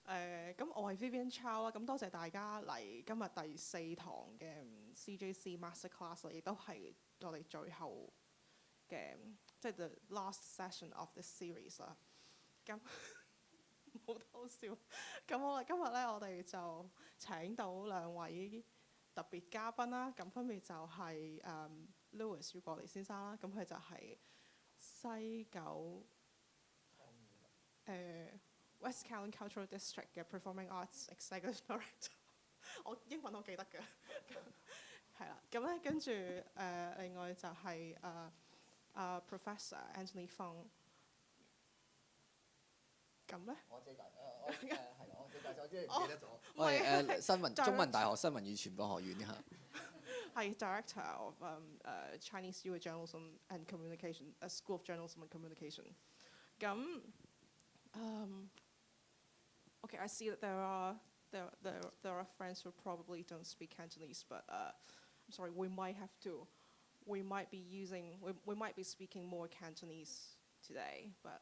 咁我係 Vivian Chow 啦，咁多謝大家嚟今日第4堂嘅CJC Masterclass 亦都係我哋最後嘅即係 the last session of this series 啦。咁冇偷笑。咁我哋今日咧，我哋就請到2位特別嘉賓啦。咁分別就係Louis 雨過嚟先生啦。咁佢就係西九West Kowloon Cultural District 嘅 Performing Arts Executive Director 我英文我記得嘅，係啦。咁咧跟住另外就係Professor Anthony Fung。咁咧？我自己我自己我知你唔記得咗。我係新聞中文大學新聞與傳播學院嚇。係 Director of Chinese Youth Journalism and Communication, a School of Journalism and Communication。咁okay, I see that there are friends who probably don't speak Cantonese, but I'm sorry, we might be speaking more Cantonese today, but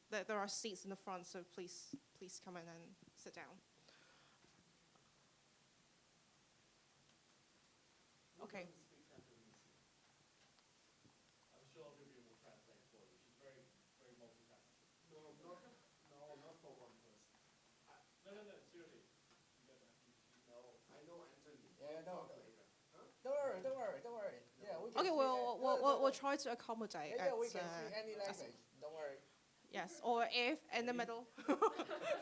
there are seats in the front, so please come in and sit down. Okay. I'm sure Vivian will translate for you. She's very, very multifaceted. No, not for one person. No, seriously. No, I know Anthony. Yeah, no. Later. Huh? Don't worry. Yeah, we can. Okay, we'll try to accommodate. Yeah, we can see any language. Don't worry. Yes, or if in the middle.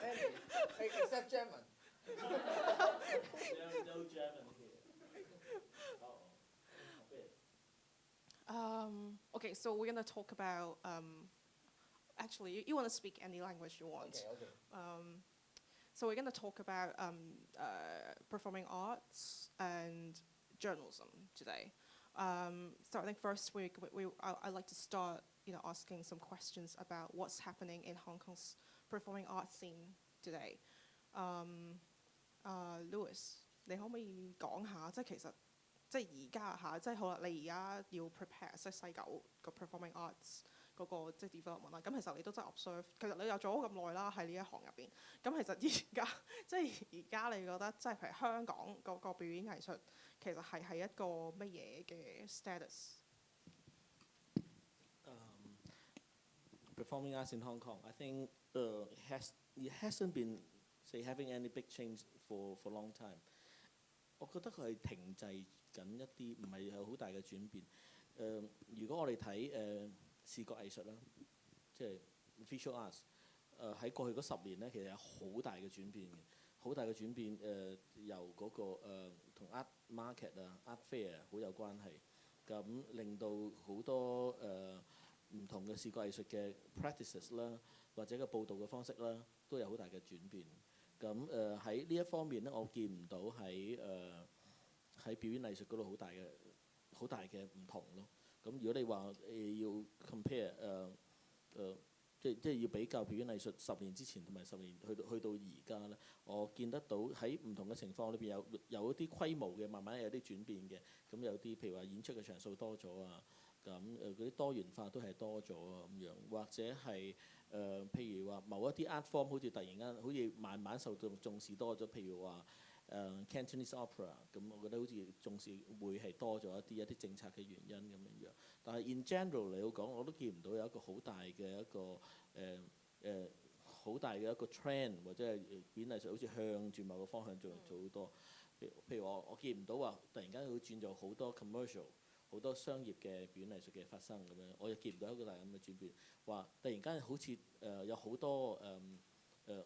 Any, except German. There is no German here. Okay, so we're going to talk about, actually, you want to speak any language you want. Okay. So we're going to talk about performing arts and journalism today. So I think first I'd like to start, asking some questions about what's happening in Hong Kong's performing arts scene today. Louis, 你可唔可以講下，即係其實即係而家嚇，即係好啦，你而家要 prepare 即係西九個 performing arts 嗰個即係 development 啦。咁其實你都真係 observe，其實你又做咗咁耐啦喺呢一行入邊。咁其實而家你覺得即係譬如香港嗰個表演藝術其實係一個乜嘢嘅 status？ Performing arts in Hong Kong, I think it hasn't been say having any big change for a long time. 我覺得佢係停滯緊一啲，唔係有好大嘅轉變。如果我哋睇視覺藝術啦，即係 visual arts，喺過去嗰10年咧，其實有好大嘅轉變嘅，好大嘅轉變。由嗰個同 art market 啊、art fair 好有關係，咁令到好多唔同嘅視覺藝術嘅 practices 啦，或者個報導嘅方式啦，都有好大嘅轉變。咁喺呢一方面咧，我見唔到喺表演藝術嗰度好大嘅唔同咯。咁如果你話要 compare 即係要比較表演藝術10年之前同埋10年去到而家咧，我見得到喺唔同嘅情況裏邊有一啲規模嘅慢慢有啲轉變嘅。咁有啲譬如話演出嘅場數多咗啊。咁嗰啲多元化都係多咗啊咁樣，或者係譬如話某一啲 art form 好似突然間好似慢慢受到重視多咗，譬如話Cantonese opera， 咁我覺得好似重視會係多咗一啲政策嘅原因咁樣樣。但係 in general 嚟講，我都見唔到有一個好大嘅一個 trend 或者係表演藝術好似向住某個方向做好多。譬如我見唔到話突然間會轉做好多 commercial。好多商業嘅表演藝術嘅發生咁樣，我又見唔到一個大咁嘅轉變。話突然間好似有好多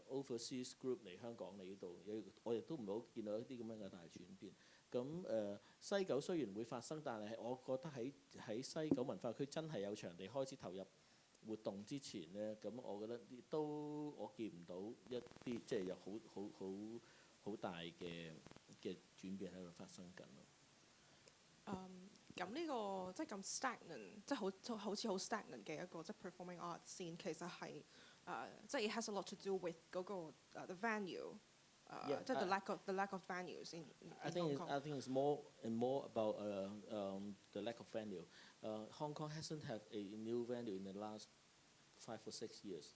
overseas group 嚟香港嚟呢度，我亦都唔好見到一啲咁樣嘅大轉變。咁西九雖然會發生，但係我覺得喺西九文化區真係有場地開始投入活動之前咧，咁我覺得我見唔到一啲即係有好大嘅轉變喺度發生緊咯。咁呢個即係咁 stagnant， 即係好似好 stagnant 嘅一個即係 performing arts scene，其實係即係 it has a lot to do with 嗰個the venue， 即係 the lack of venues in Hong Kong. I think it's more and more about the lack of venue. Hong Kong hasn't had a new venue in the last 5 or 6 years.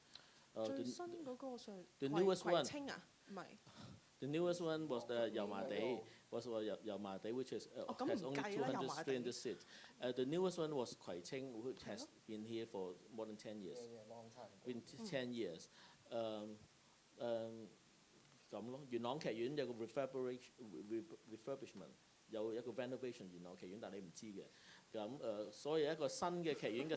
最新嗰個上 the 葵 newest 葵 one 青啊，唔係 The newest one was the 油麻地哦 was油麻地 which is咁 has 唔 only 計啦，油麻地 300 seats. The newest one was 葵青 which 係 has 咯 been here for more than 10 years. Yeah, long time. Been 10 years. 咁咯，元朗劇院有個 refurbishment， 有一個 renovation 元朗劇院，但係你唔知嘅。咁所以一個新嘅劇院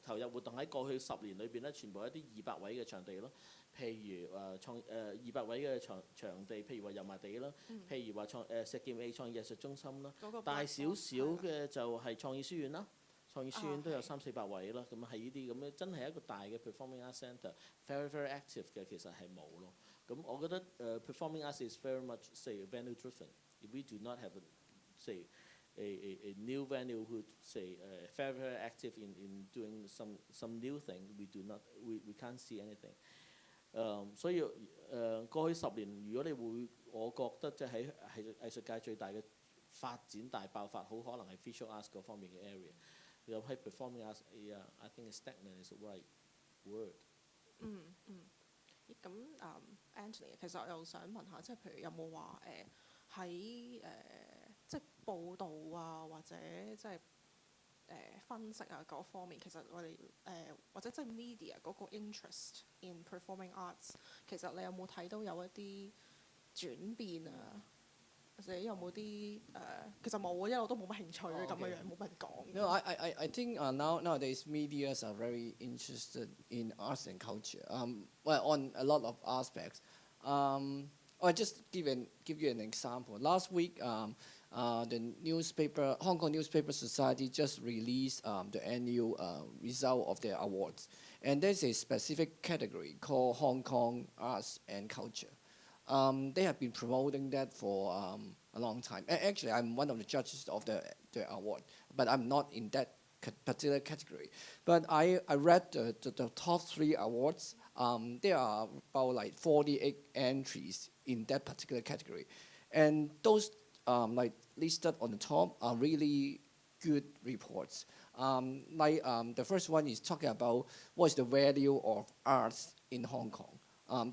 投入活動喺過去10年裏邊咧，全部係一啲200位嘅場地咯。譬如200位嘅場地，譬如話油麻地啦，譬如話石硤尾創意藝術中心啦，嗰個大少少 platform，嘅就係創意書院啦。創意書院都有係300-400位啦，咁係呢啲咁樣真係一個大嘅 performing arts centre，very very active 嘅其實係冇咯。咁我覺得performing arts is very much say venue driven. If we do not have say a new venue who say very very active in doing some new thing, we can't see anything. 所以過去10年，如果我覺得即係喺藝術界最大嘅發展大爆發，好可能係 visual arts 嗰方面嘅 area。又喺 performing arts, yeah, I think stagnant is the right word. 咁Anthony， 其實我又想問下，即係譬如有冇話喺即係報導啊，或者即係分析啊嗰方面，其實我哋或者即係 media 嗰個 interest in performing arts， 其實你有冇睇到有一啲轉變啊？或者有冇啲其實冇啊，因為我都冇乜興趣咁樣樣，冇乜人講。No, I think nowadays medias are very interested in arts and culture. Well, on a lot of aspects. I'll just give you an example. Last week, the newspaper, Hong Kong Newspaper Society just released the annual result of their awards. And there's a specific category called Hong Kong Arts and Culture. They have been promoting that for a long time. Actually, I'm one of the judges of the award, but I'm not in that particular category. But I read the top 3 awards. There are about like 48 entries in that particular category. And those like listed on the top are really good reports. The first one is talking about what is the value of arts in Hong Kong.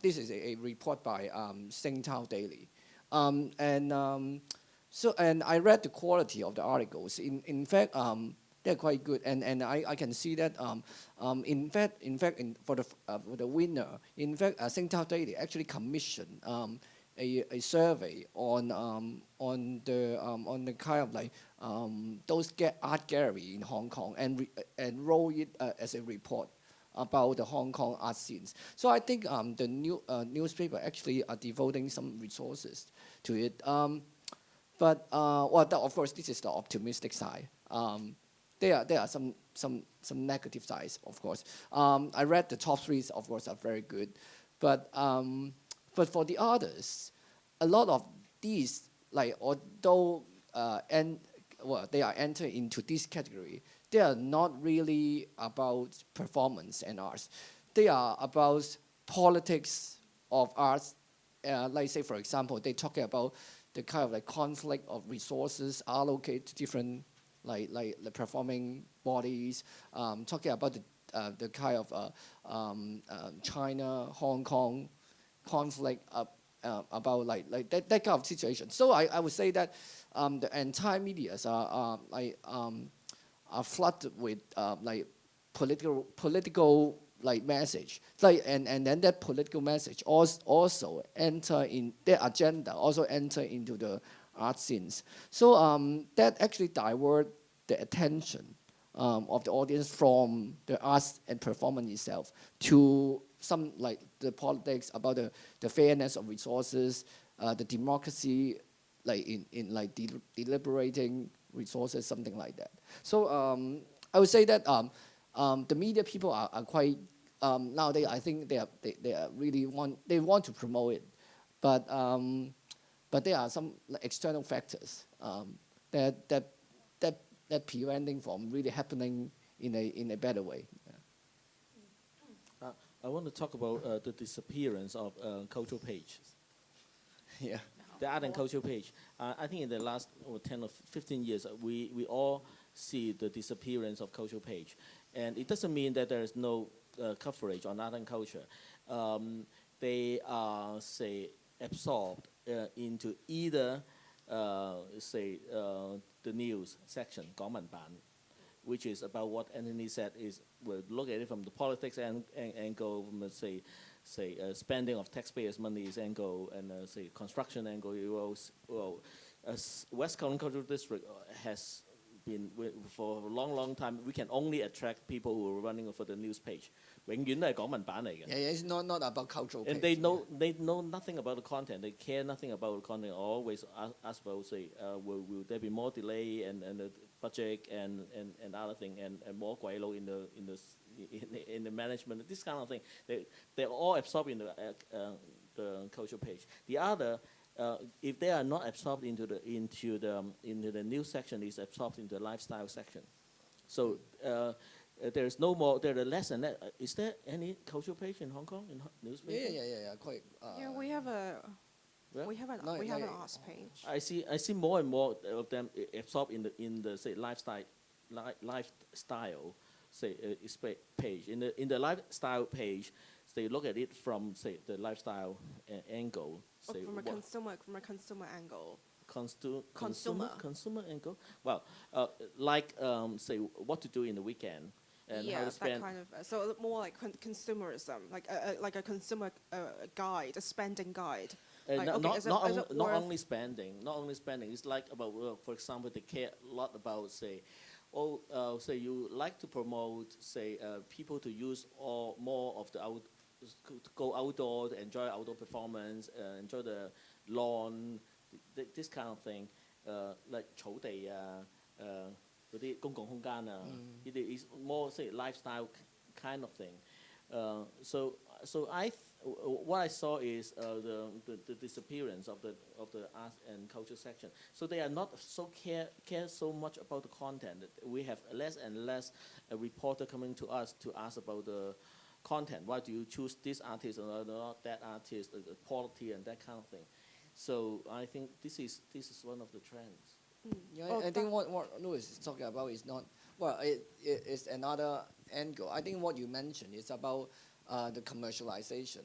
This is a report by Sing Tao Daily. And I read the quality of the articles. In fact, they're quite good. And I can see that, in fact, for the winner, in fact, Sing Tao Daily actually commissioned a survey on the kind of like those art gallery in Hong Kong and wrote it as a report about the Hong Kong art scenes. So I think the newspaper actually are devoting some resources to it. But of course, this is the optimistic side. There are some negative sides, of course. I read the top 3, of course, are very good. But for the others, a lot of these, like although they are entering into this category, they are not really about performance and arts. They are about politics of arts. Like say, for example, they're talking about the kind of like conflict of resources allocated to different like the performing bodies. Talking about the kind of China, Hong Kong conflict about like that kind of situation. So I would say that the entire medias are flooded with like political like message, like and then that political message also enter in their agenda, also enter into the art scenes. So that actually divert the attention of the audience from the arts and performance itself to some like the politics about the fairness of resources, the democracy, like in like deliberating resources, something like that. So I would say that the media people are quite nowadays. I think they are really want to promote it, but there are some external factors that preventing from really happening in a better way. I want to talk about the disappearance of cultural pages. Yeah. The art and culture page. I think in the last 10 or 15 years, we all see the disappearance of cultural page. And it doesn't mean that there is no coverage on art and culture, they are say absorbed into either the news section 港聞版 which is about what Anthony said is we'll look at it from the politics angle, from spending of taxpayers' money's angle, and construction angle. West Kowloon Cultural District has been for a long time. We can only attract people who are running for the news page. 永遠都係港聞版嚟嘅。Yeah, it's not about cultural. And page, they know nothing about the content. They care nothing about the content. Always ask about will there be more delay and the budget and other thing and more 鬼佬 in the management. This kind of thing. They're all absorbed in the cultural page. The other. If they are not absorbed into the news section, is absorbed into the lifestyle section. So there's no more. There are less than that. Is there any cultural page in Hong Kong in newspaper? Yeah, quite. Yeah, we have an arts page. I see more and more of them absorbed in the say lifestyle page. In the lifestyle page, they look at it from say the lifestyle angle. From a consumer angle. Consumer angle. Well, say what to do in the weekend and how to spend. That kind of so more like consumerism, like a consumer guide, a spending guide. Not only spending. It's like about for example, they care a lot about say you like to promote people to use more of the to go outdoor, to enjoy outdoor performance, enjoy the lawn, this kind of thing, like 草地嗰啲公共空間it is more say lifestyle kind of thing. So what I saw is the disappearance of the art and culture section. So they are not so care so much about the content. We have less and less a reporter coming to us to ask about the content. Why do you choose this artist or not that artist? The quality and that kind of thing. So I think this is one of the trends. Yeah, I think what Louis is talking about is not it's another angle. I think what you mentioned is about the commercialization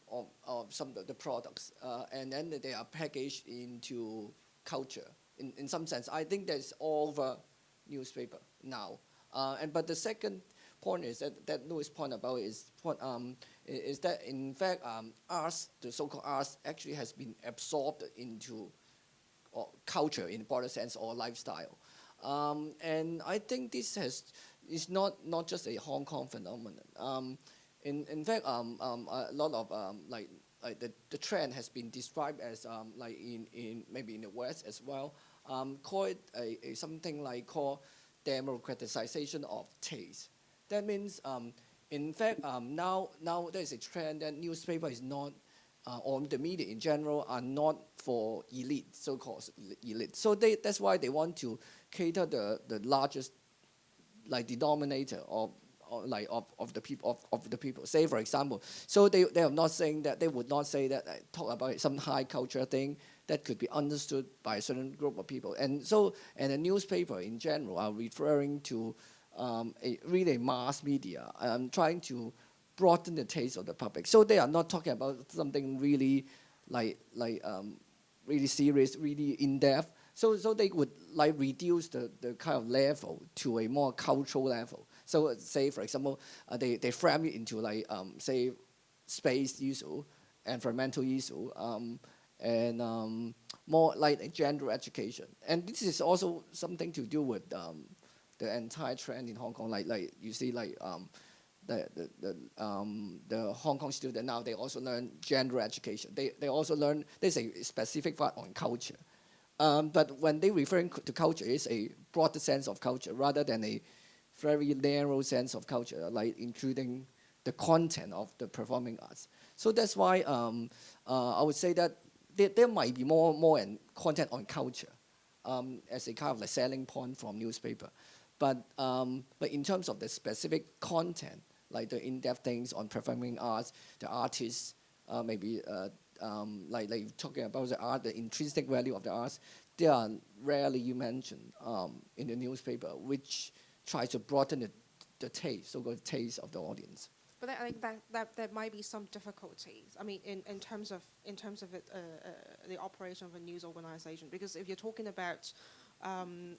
of some of the products, and then they are packaged into culture. In some sense, I think that's all over newspaper now. But the second point is that Louis' point about is that in fact arts, the so-called arts, actually has been absorbed into culture in a broader sense or lifestyle, and I think this is not just a Hong Kong phenomenon. In fact, a lot of like the trend has been described as like in maybe in the West as well, called something like called democratization of taste. That means, in fact, now there's a trend that newspaper is not, or the media in general are not for elite, so-called elite. So that's why they want to cater the largest, like denominator of the people. Say for example, so they are not saying that, they would not say that talk about some high culture thing that could be understood by a certain group of people. And the newspaper in general are referring to a really mass media, trying to broaden the taste of the public. So they are not talking about something really really serious, really in depth. So they would like reduce the kind of level to a more cultural level. So say for example, they frame it into like say space issue, environmental issue, and more like gender education. And this is also something to do with the entire trend in Hong Kong. Like you see like the Hong Kong student now, they also learn gender education. They also learn, there's a specific part on culture. But when they referring to culture, it's a broader sense of culture rather than a very narrow sense of culture, like including the content of the performing arts. So that's why I would say that there might be more and content on culture as a kind of like selling point from newspaper. But in terms of the specific content, like the in-depth things on performing arts, the artists, maybe like talking about the art, the intrinsic value of the arts, they are rarely mentioned in the newspaper, which tries to broaden the taste, so-called taste of the audience. But I think that there might be some difficulties. I mean, in terms of it, the operation of a news organization, because if you're talking about that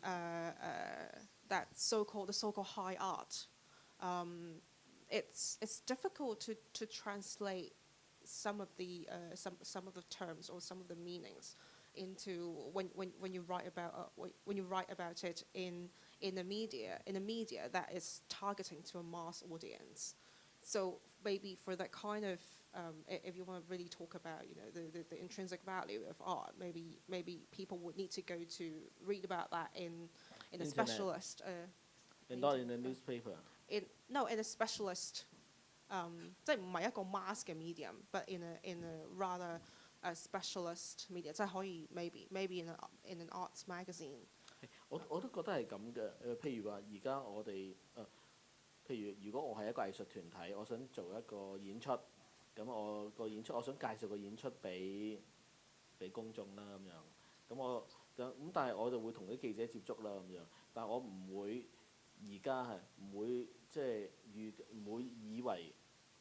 the so-called high art, it's difficult to translate some of the terms or some of the meanings into when you write about it in the media that is targeting to a mass audience. So maybe for that kind of, if you want to really talk about, the intrinsic value of art, maybe people would need to go to read about that in a Internet. specialist. And not in the newspaper. In a specialist, 即係唔係一個 mass 嘅 medium，but in a rather specialist media， 即係可以 maybe in an arts magazine。我都覺得係咁嘅。譬如話，而家我哋譬如如果我係一個藝術團體，我想做一個演出，咁我想介紹個演出俾公眾啦咁樣。但係我就會同啲記者接觸啦咁樣。但係我唔會而家係唔會即係唔會以為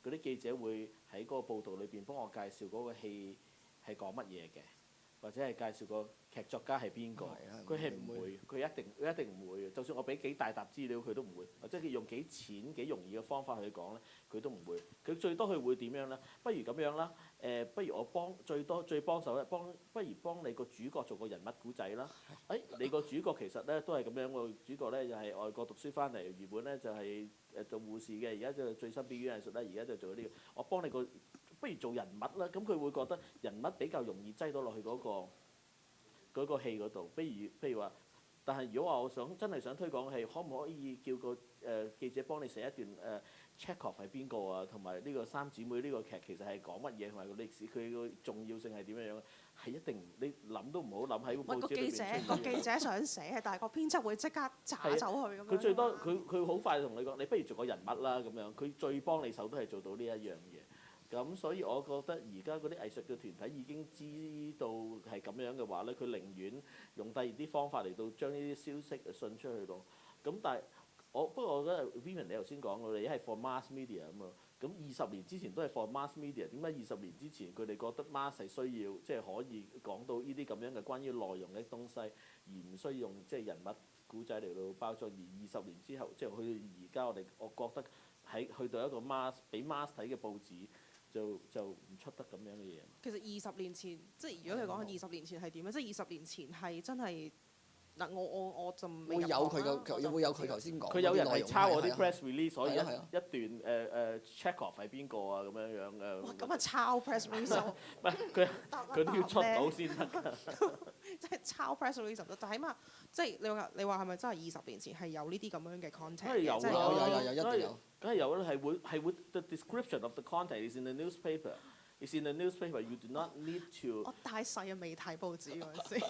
嗰啲記者會喺嗰個報導裏邊幫我介紹嗰個戲係講乜嘢嘅，或者係介紹個劇作家係邊個，佢係唔會，佢一定唔會。就算我俾幾大沓資料，佢都唔會，或者佢用幾淺幾容易嘅方法去講咧，佢都唔會。佢最多佢會點樣咧？不如咁樣啦，不如我最幫手咧，不如幫你個主角做個人物古仔啦。你個主角其實咧都係咁樣，個主角咧就係外國讀書翻嚟，原本咧就係做護士嘅，而家就最新表演藝術咧，而家就做呢個。我幫你不如做人物啦，咁佢會覺得人物比較容易擠到落去嗰個戲嗰度。譬如話，但係如果話我真係想推廣戲，可唔可以叫個記者幫你寫一段Chekhov 係邊個啊？同埋呢個三姊妹呢個劇其實係講乜嘢，同埋個歷史佢個重要性係點樣樣？係一定你諗都唔好諗喺個報紙裏邊出現。個記者想寫，但係個編輯會即刻炸走佢咁樣。佢最多佢好快同你講，你不如做個人物啦咁樣。佢最幫你手都係做到呢一樣嘢。咁所以我覺得而家嗰啲藝術嘅團體已經知道係咁樣嘅話咧，佢寧願用第二啲方法嚟到將呢啲消息信出去咯。咁但係不過我覺得 Vivian 你頭先講我哋係 for mass media 啊嘛。咁20年之前都係 for mass media， 點解20年之前佢哋覺得 mass 係需要即係可以講到呢啲咁樣嘅關於內容嘅東西，而唔需要用即係人物古仔嚟到包裝？而20年之後，即係去到而家我覺得去到一個俾 mass 睇嘅報紙。就唔出得咁樣嘅嘢。其實20年前，即係如果你講緊20年前係點咧？即係20年前係真係嗱，我就未入行啦。會有佢頭先講。佢有人係抄我啲 press release， 所以一段Chekhov 係邊個啊咁樣樣哇！咁啊抄 press release， 唔係佢都要出到先得㗎。即係抄 press release 得，但係起碼即係你話係咪真係20年前係有呢啲咁樣嘅 content？ 有一定有。梗係有啦，係會 the description of the content is in the newspaper. It's in the newspaper. You do not need to. 我太細啊，未睇報紙嗰陣時。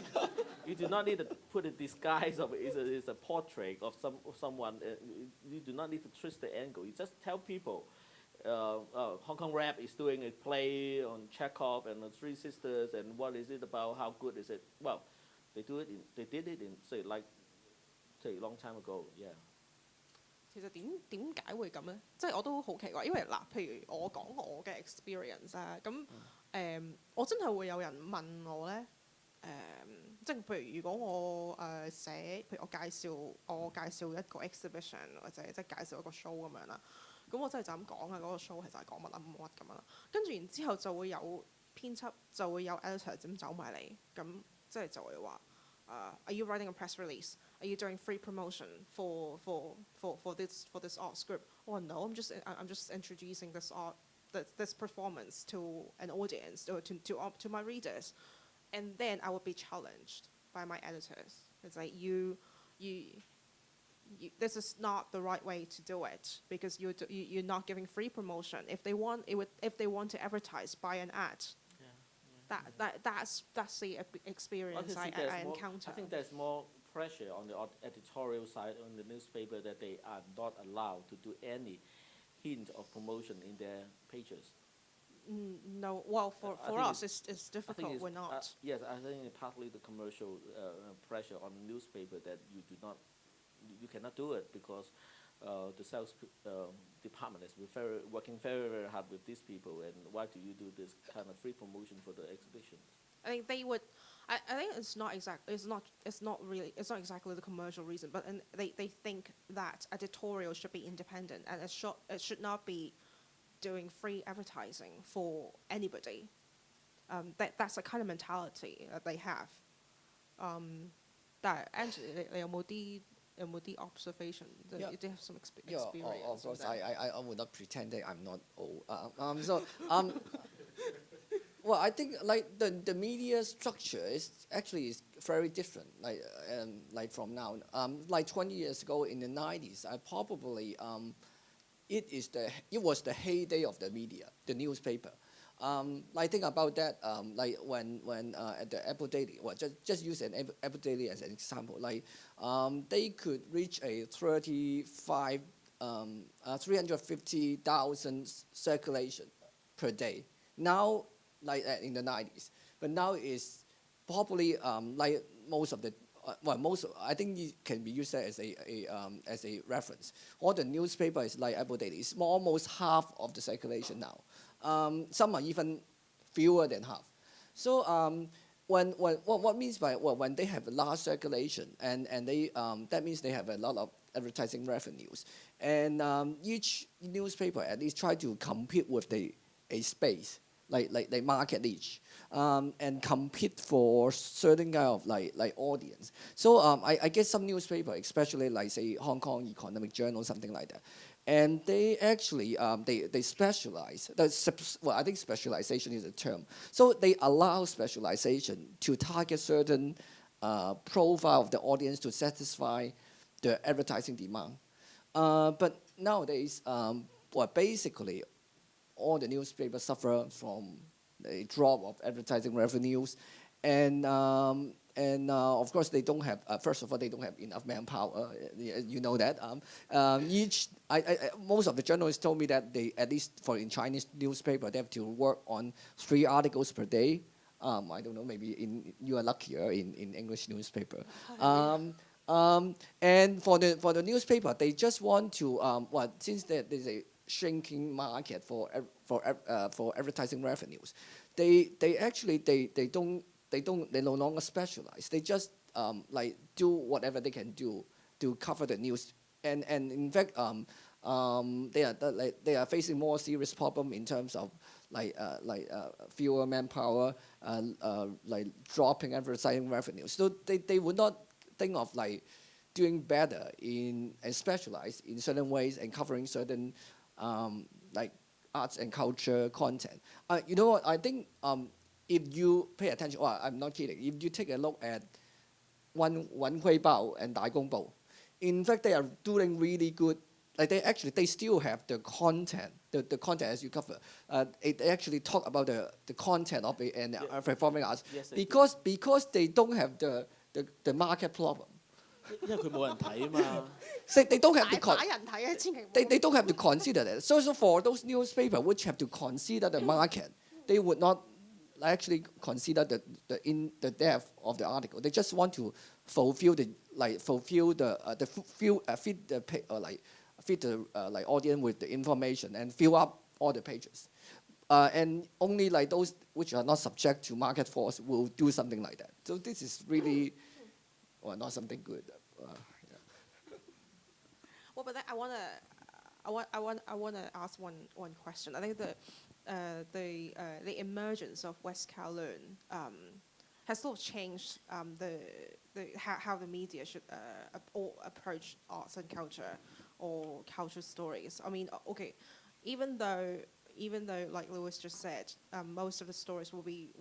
You do not need to put a disguise of it. It's a portrait of someone. You do not need to twist the angle. You just tell people. Hong Kong Rap is doing a play on Chekhov and the Three Sisters, and what is it about? How good is it? Well, they did it in say a long time ago. Yeah. 其實點解會咁咧？即係我都好奇怪，因為嗱，譬如我講我嘅 experience 啊，咁我真係會有人問我咧，即係譬如如果我寫，譬如我介紹一個 exhibition 或者即係介紹一個 show 咁樣啦，咁我真係就咁講啊，嗰個 show 其實係講乜乜咁樣啦，跟住然之後就會有編輯就會有 editor 咁走埋嚟，咁即係就會話，Are you writing a press release? Are you doing free promotion for this art script? Oh no, I'm just introducing this performance to an audience or to my readers, and then I would be challenged by my editors. It's like this is not the right way to do it because you're not giving free promotion. If they want to advertise, buy an ad. That's the experience I encounter. I think there's more pressure on the editorial side on the newspaper that they are not allowed to do any hint of promotion in their pages. No, well, for us it's difficult. We're not. Yes, I think partly the commercial pressure on the newspaper that you cannot do it because the sales department is working very hard with these people, and why do you do this kind of free promotion for the exhibitions? I think they would. I think it's not exact. It's not really. It's not exactly the commercial reason, but they think that editorial should be independent and it should not be doing free advertising for anybody. That's the kind of mentality that they have. 但係 Anthony 你有冇啲 observation? Yeah. You do have some Yeah, experience. of course. on that. I would not pretend that I'm not old. Well, I think like the media structure is very different. Like from now, like 20 years ago in the 90s, I probably it was the heyday of the media, the newspaper. I think about that. Like when at the Apple Daily, well, just use an Apple Daily as an example. Like they could reach a 350,000 circulation per day. Now, like in the 90s, but now is probably like most of the I think it can be used as a reference. All the newspaper is like Apple Daily. It's almost half of the circulation now. Some are even fewer than half. So what means by when they have a large circulation and they that means they have a lot of advertising revenues, and each newspaper at least try to compete with a space like they market niche, and compete for certain kind of like audience. So I guess some newspaper, especially like say Hong Kong Economic Journal, something like that, and they actually they specialize. I think specialization is a term. So they allow specialization to target certain profile of the audience to satisfy the advertising demand. But nowadays, basically all the newspapers suffer from a drop of advertising revenues, and of course they don't have. First of all, they don't have enough manpower. You know that. Most of the journalists told me that they, at least for in Chinese newspaper, they have to work on 3 articles per day. I don't know. Maybe you are luckier in English newspaper. And for the newspaper, they just want to since there's a shrinking market for advertising revenues, they no longer specialize. They just like do whatever they can do to cover the news, and in fact they are facing more serious problem in terms of fewer manpower, like dropping advertising revenues. So they would not think of like doing better and specialize in certain ways and covering certain like arts and culture content. You know what? I think if you pay attention, I'm not kidding. If you take a look at Wen Hui Bao and Dai Gong Bao, in fact, they are doing really good. Like they still have the content, the content as you cover. They actually talk about the content of it and performing arts, Yes, because they don't have the market problem. 因為佢冇人睇啊嘛。So they don't have to 打人睇啊，千祈唔好 they don't have to consider that. So for those newspapers which have to consider the market, they would not actually consider the depth of the article. They just want to feed the audience with the information and fill up all the pages. And only like those which are not subject to market force will do something like that. So this is really not something good. Well, but then I wanna ask one question. I think the emergence of West Kowloon has sort of changed how the media should approach arts and culture or cultural stories. I mean, okay, even though like Lewis just said, most of the stories will be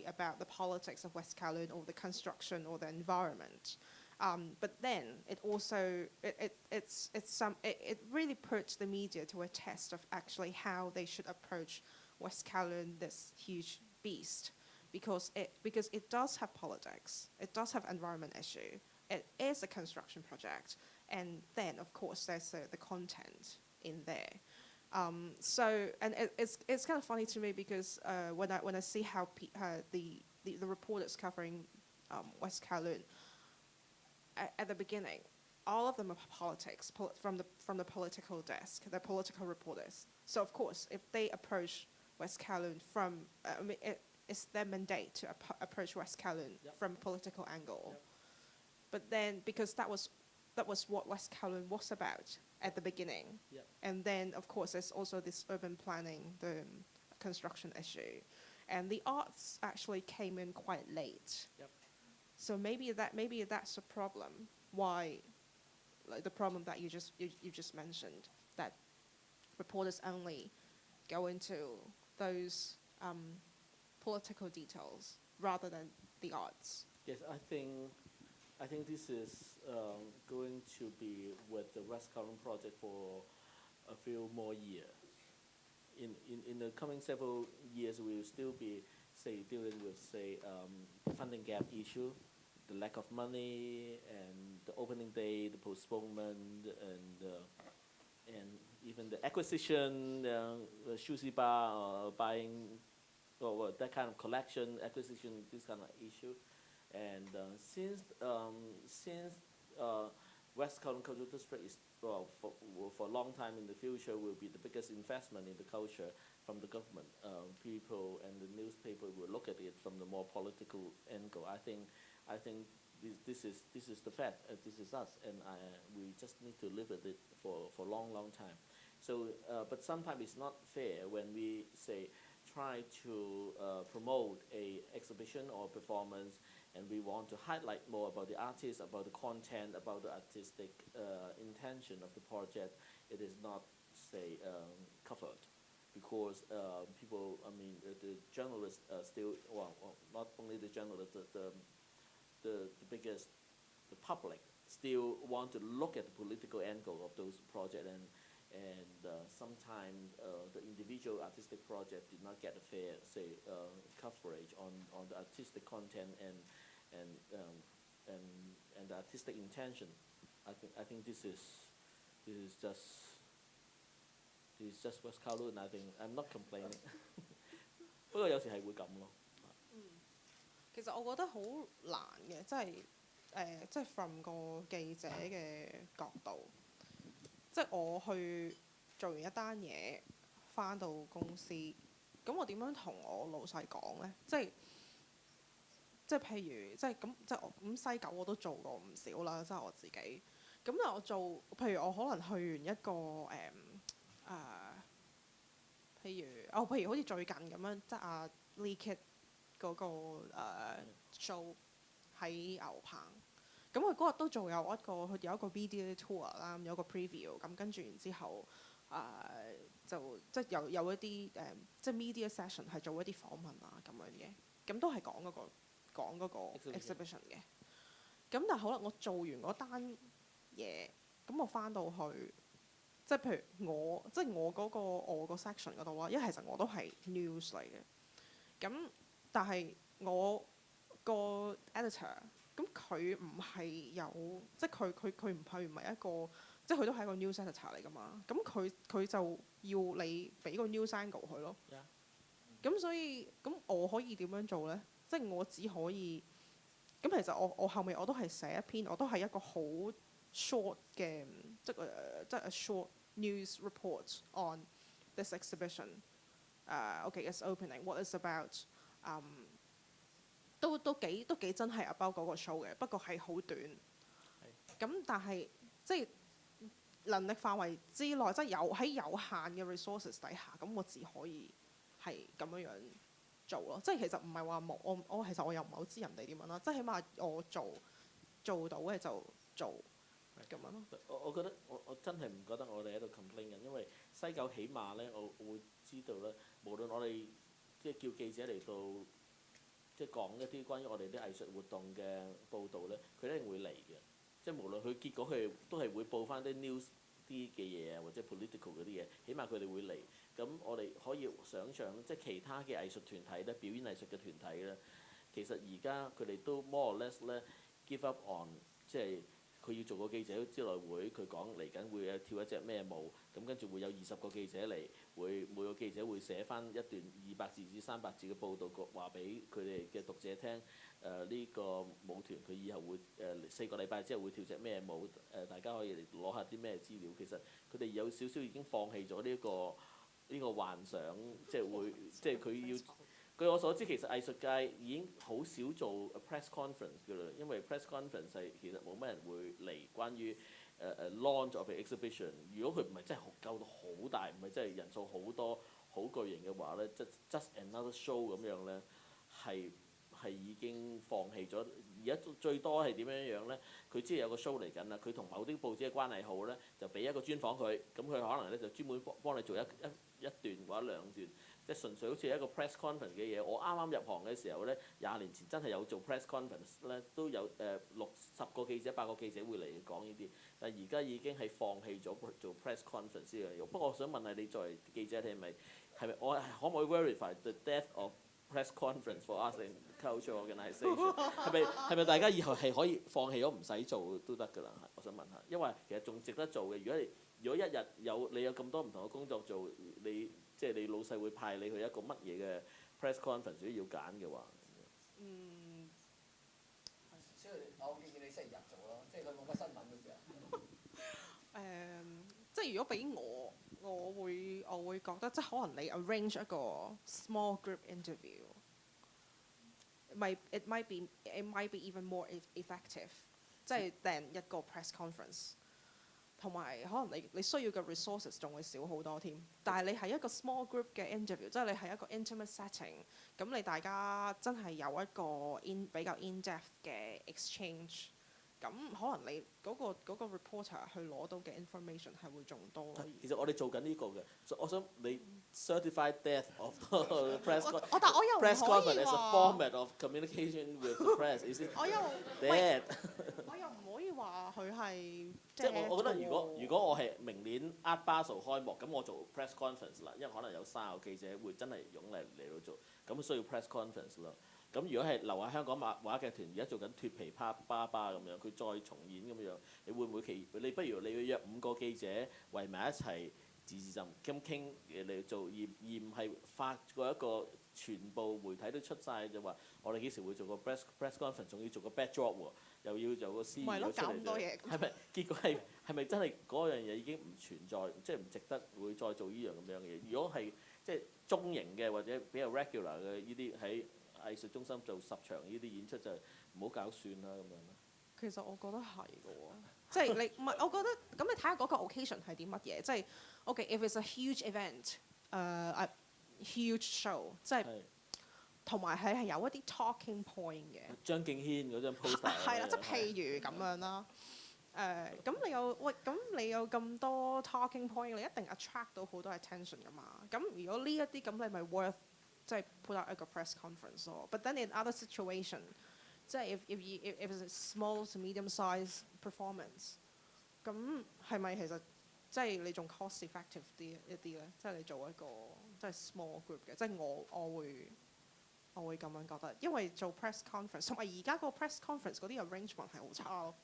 about the politics of West Kowloon or the construction or the environment. But then it also it really puts the media to a test of actually how they should approach West Kowloon, this huge beast, because it does have politics, it does have environment issue, it is a construction project, and then of course there's the content in there. So and it's kind of funny to me because when I see how the reporters covering West Kowloon at the beginning, all of them are politics from the political desk, the political reporters. So of course, if they approach West Kowloon it's their mandate to approach West Kowloon from a political angle. Yep. But then because that was what West Kowloon was about at the beginning. Yep. And then of course there's also this urban planning, the construction issue, and the arts actually came in quite late. Yep. So maybe that's a problem. Why, like the problem that you just mentioned, that reporters only go into those political details rather than the arts. Yes, I think this is going to be with the West Kowloon project for a few more years. In the coming several years, we will still be, say, dealing with, say, funding gap issue, the lack of money, and the opening day, the postponement, and even the acquisition, sushi bar, buying, or that kind of collection, acquisition, this kind of issue. And since West Kowloon Cultural District is for a long time in the future will be the biggest investment in the culture from the government. People and the newspaper will look at it from the more political angle. I think this is the fact. This is us, and we just need to live with it for a long time. So, but sometimes it's not fair when we say try to promote a exhibition or performance, and we want to highlight more about the artist, about the content, about the artistic intention of the project. It is not, say, covered, because people, I mean, the journalists still, well, not only the journalists, the biggest, the public still want to look at the political angle of those projects, and sometimes the individual artistic project did not get a fair, say, coverage on the artistic content and the artistic intention. I think this is just West Kowloon. I think I'm not complaining. 不過有時係會咁咯。其實我覺得好難嘅，即係 from 個記者嘅角度，即係我去做完一單嘢，翻到公司，咁我點樣同我老細講呢？即係譬如咁西九我都做過唔少啦，即係我自己。咁但我做，譬如我可能去完一個譬如好似最近咁樣，即係阿 Lee Kit 嗰個show 喺牛棚。咁佢嗰日都做有一個 video tour 啦，有個 preview，咁跟住然之後就即係有一啲即係 media session 係做一啲訪問啊咁樣嘅，咁都係講嗰個 exhibition 嘅。咁但係好啦，我做完嗰單嘢，咁我翻到去，即係譬如我個 section 嗰度啦，因為其實我都係 news 嚟嘅。咁但係我個 editor。咁佢唔係有，即係佢唔係一個，即係佢都係一個 news editor 嚟㗎嘛。咁佢就要你俾個 news angle 佢咯。咁所以咁我可以點樣做咧？即係我只可以，咁其實我後尾我都係寫一篇，我都係一個好 short 嘅，即係a short news report on this exhibition. Okay, it's opening. What it's about? 都幾真係 about 嗰個 show 嘅，不過係好短。咁但係即係能力範圍之內，即係喺有限嘅 resources 底下，咁我只可以係咁樣做咯。即係其實唔係話冇我其實我又唔係好知人哋點樣啦。即係起碼我做到嘅就做咁樣咯。我覺得我真係唔覺得我哋喺度 complain 緊，因為西九起碼咧，我會知道咧，無論我哋即係叫記者嚟到。即係講一啲關於我哋啲藝術活動嘅報導咧，佢一定會嚟嘅。即係無論佢結果佢都係會報翻啲 news 啲嘅嘢啊，或者 political 嗰啲嘢，起碼佢哋會嚟。咁我哋可以想像，即係其他嘅藝術團體咧，表演藝術嘅團體咧，其實而家佢哋都 more or less 咧 give up on 即係佢要做個記者招待會，佢講嚟緊會跳一隻咩舞，咁跟住會有20個記者嚟，會每個記者會寫翻一段200字至300字嘅報導，話俾佢哋嘅讀者聽。呢個舞團佢以後會4個禮拜之後會跳隻咩舞？大家可以嚟攞下啲咩資料。其實佢哋有少少已經放棄咗呢個幻想，即係會即係佢要。據我所知，其實藝術界已經好少做 press conference 㗎啦，因為 press conference 係其實冇乜人會嚟。關於launch of exhibition， 如果佢唔係真係夠到好大，唔係真係人數好多好巨型嘅話咧，即 just another show 咁樣咧，係已經放棄咗。而家最多係點樣咧？佢知有個 show 嚟緊啦，佢同某啲報紙嘅關係好咧，就俾一個專訪佢，咁佢可能咧就專門幫你做一段或者2段。即係純粹好似一個 press conference 嘅嘢。我啱啱入行嘅時候咧，20年前真係有做 press conference 咧，都有10個記者、8個記者會嚟講呢啲。但係而家已經係放棄咗做 press conference 呢樣嘢。不過我想問下你作為記者，你係咪我可唔可以 verify the death of press conference for us in culture organisation？ 係咪大家以後係可以放棄咗唔使做都得㗎啦？我想問下，因為其實仲值得做嘅。如果一日你有咁多唔同嘅工作做，即係你老細會派你去一個乜嘢嘅 press conference，如果要揀嘅話。所以我建議你星期日做咯，即係佢冇乜新聞嗰時候。即係如果俾我會覺得，即係可能你 arrange 一個 small group interview， it might be even more effective， 即係訂一個 press conference。同埋可能你需要嘅 resources 仲會少好多添，但係你係一個 small group 嘅 interview， 即係你係一個 intimate setting， 咁你大家真係有一個比較 in-depth 嘅 exchange， 咁可能你嗰個 reporter 去攞到嘅 information 係會仲多咯。其實我哋做緊呢個嘅，我想你 certified death of press conference as a format of communication with the press is it dead？ 我又唔可以話佢係即係我覺得如果我係明年 Art Basel 開幕，咁我做 press conference 啦，因為可能有30個記者會真係湧嚟到做，咁需要 press conference 咯。咁如果係留喺香港話劇團而家做緊脫皮爸爸咁樣，佢再重演咁樣，你會唔會你不如你要約5個記者圍埋一齊自浸咁傾嚟做，而唔係發過一個全部媒體都出晒就話我哋幾時會做個 press conference， 仲要做個 backdrop 喎，又要做個 CEO 出嚟。咁多嘢。係咪結果係咪真係嗰樣嘢已經唔存在，即係唔值得會再做呢樣咁樣嘅嘢？如果係即係中型嘅或者比較 regular 嘅呢啲喺藝術中心做10場呢啲演出就唔好搞算啦咁樣咯。其實我覺得係嘅喎，即係你唔係我覺得咁你睇下嗰個 occasion 係啲乜嘢，即係 OK，if it's a huge event，a huge show， 即係同埋係有一啲 talking point 嘅。張敬軒嗰張 poster 係啦，即係譬如咁樣啦。咁你有咁多 talking point， 你一定 attract 到好多 attention 㗎嘛。咁如果呢一啲咁，你咪 worth 即係 put out 一個 press conference 咯。But then in other situation， 即係if it's a small to medium size performance， 咁係咪其實即係你仲 cost effective 一啲咧？即係你做一個即係 small group 嘅，即係我會咁樣覺得，因為做 press conference 同埋而家個 press conference 嗰啲 arrangement 係好差咯。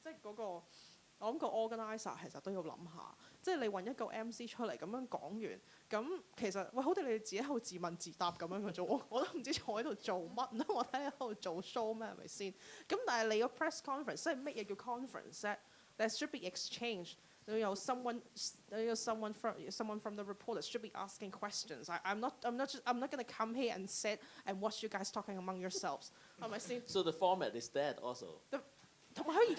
即係嗰個，我諗個 organizer 其實都要諗下，即係你揾一個 MC 出嚟咁樣講完，咁其實好似你哋自己喺度自問自答咁樣嘅啫，我都唔知坐喺度做乜咯，我睇你喺度做 show 咩係咪先？咁但係你個 press conference 即係乜嘢叫 conference 咧 ？There should be exchange。你有 someone from the reporters should be asking questions. I'm not gonna come here and sit and watch you guys talking among yourselves， 係咪先 ？So the format is dead also。同埋佢而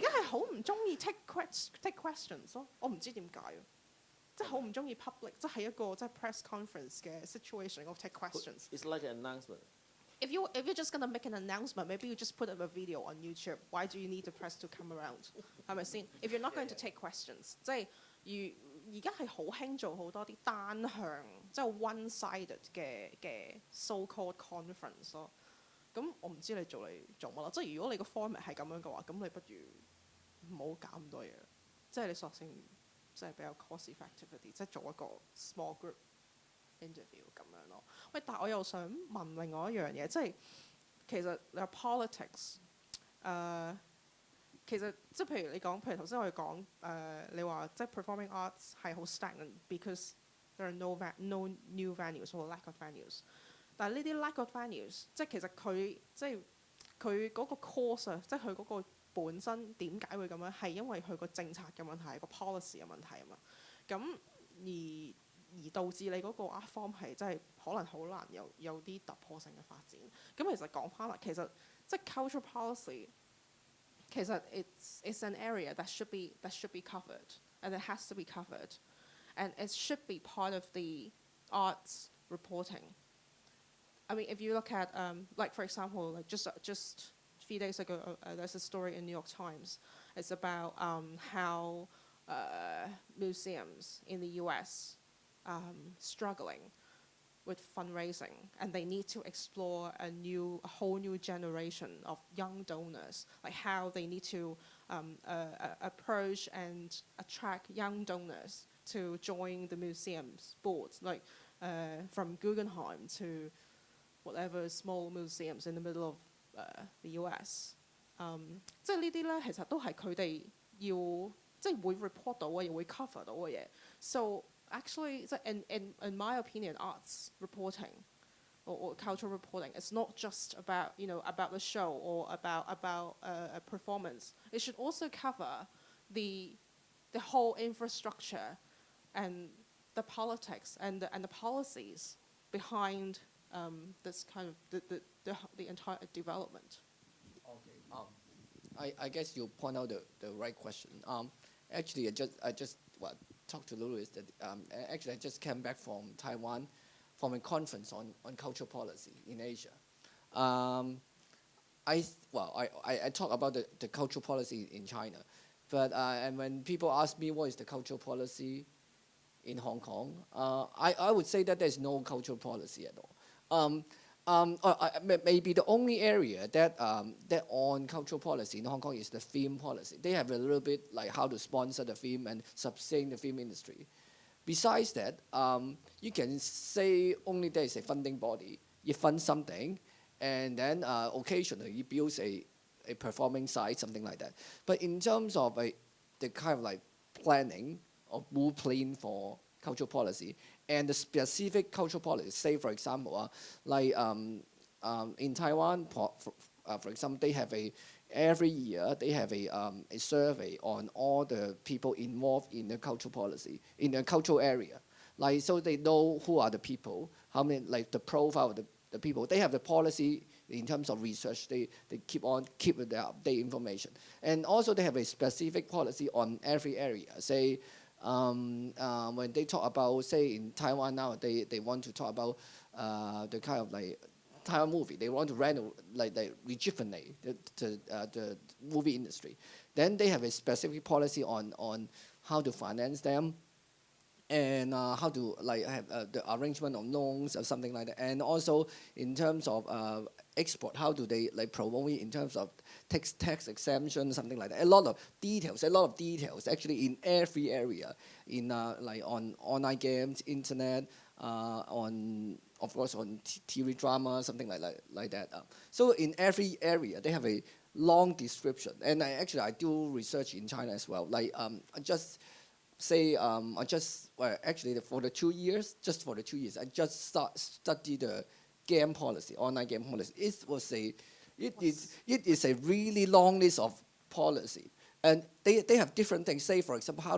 家係好唔中意 take questions 咯，我唔知點解啊，即係好唔中意 public， 即係一個即係 press conference 嘅 situation of take questions。 It's like an announcement. If you're just gonna make an announcement, maybe you just put up a video on YouTube. Why do you need the press to come around？ 係咪先 ？If you're not going to take questions， 即係而家係好興做好多啲單向，即係 one-sided 嘅 so-called conference 咯。咁我唔知你做乜咯，即係如果你個 format 係咁樣嘅話，咁你不如唔好搞咁多嘢，即係你索性即係比較 cost effective 一啲，即係做一個 small group interview 咁樣咯。喂，但係我又想問另外一樣嘢，即係其實你話 politics，其實即係譬如你講，譬如頭先我哋講你話即係 performing arts 係好 stagnant because there are no new venues or lack of venues。但係呢啲 lack of venues，即係其實佢嗰個 cause 啊，即係佢嗰個本身點解會咁樣，係因為佢個政策嘅問題，個 policy 嘅問題啊嘛。咁而導致你嗰個 art form 係真係可能好難有啲突破性嘅發展。咁其實講翻啦，其實即係 cultural policy。其實it's an area that should be covered, and it has to be covered, and it should be part of the arts reporting. I mean, if you look at like for example, like just a few days ago, there's a story in New York Times. It's about how museums in the U.S. Struggling with fundraising, and they need to explore a whole new generation of young donors, like how they need to approach and attract young donors to join the museum's boards, like from Guggenheim to whatever small museums in the middle of the US。即係呢啲咧，其實都係佢哋要即係會 report 到嘅嘢，會 cover 到嘅嘢。So actually, in my opinion, arts reporting or cultural reporting, it's not just about about the show or about a performance. It should also cover the whole infrastructure and the politics and the policies behind this kind of the entire development. Okay. I guess you point out the right question. Actually, I just talked to Louis that actually I just came back from Taiwan from a conference on cultural policy in Asia. I talk about the cultural policy in China, but and when people ask me what is the cultural policy in Hong Kong, I would say that there's no cultural policy at all. Maybe the only area that on cultural policy in Hong Kong is the film policy. They have a little bit like how to sponsor the film and sustain the film industry. Besides that, you can say only there is a funding body. You fund something, and then occasionally you build a performing site, something like that. But in terms of the kind of like planning or blueprint for cultural policy and the specific cultural policy, say for example, like in Taiwan, for example, they have every year they have a survey on all the people involved in the cultural policy in the cultural area, like so they know who are the people, how many, like the profile of the people. They have the policy in terms of research. They keep the update information, and also they have a specific policy on every area. Say when they talk about, say in Taiwan now, they want to talk about the kind of like Taiwan movie. They want to rejuvenate the movie industry. Then they have a specific policy on how to finance them, and how to have the arrangement of loans or something like that. And also in terms of export, how do they promote it in terms of tax exemption, something like that. A lot of details actually in every area, in on online games, internet, on of course on TV drama, something like that. So in every area they have a long description. And I do research in China as well. Actually for the 2 years, I just studied the game policy, online game policy. It is a really long list of policy, and they have different things. Say for example, how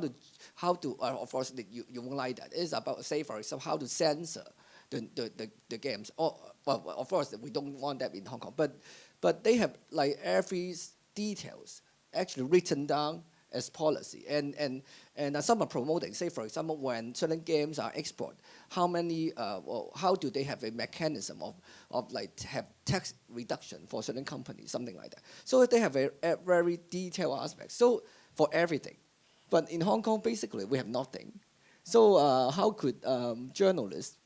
to of course you won't like that. It's about, say for example, how to censor the games. Well, of course we don't want that in Hong Kong, but they have every details actually written down as policy, and some are promoting. Say for example, when certain games are exported, how do they have a mechanism of have tax reduction for certain companies, something like that. So they have a very detailed aspect. So for everything, but in Hong Kong basically we have nothing. So how could journalists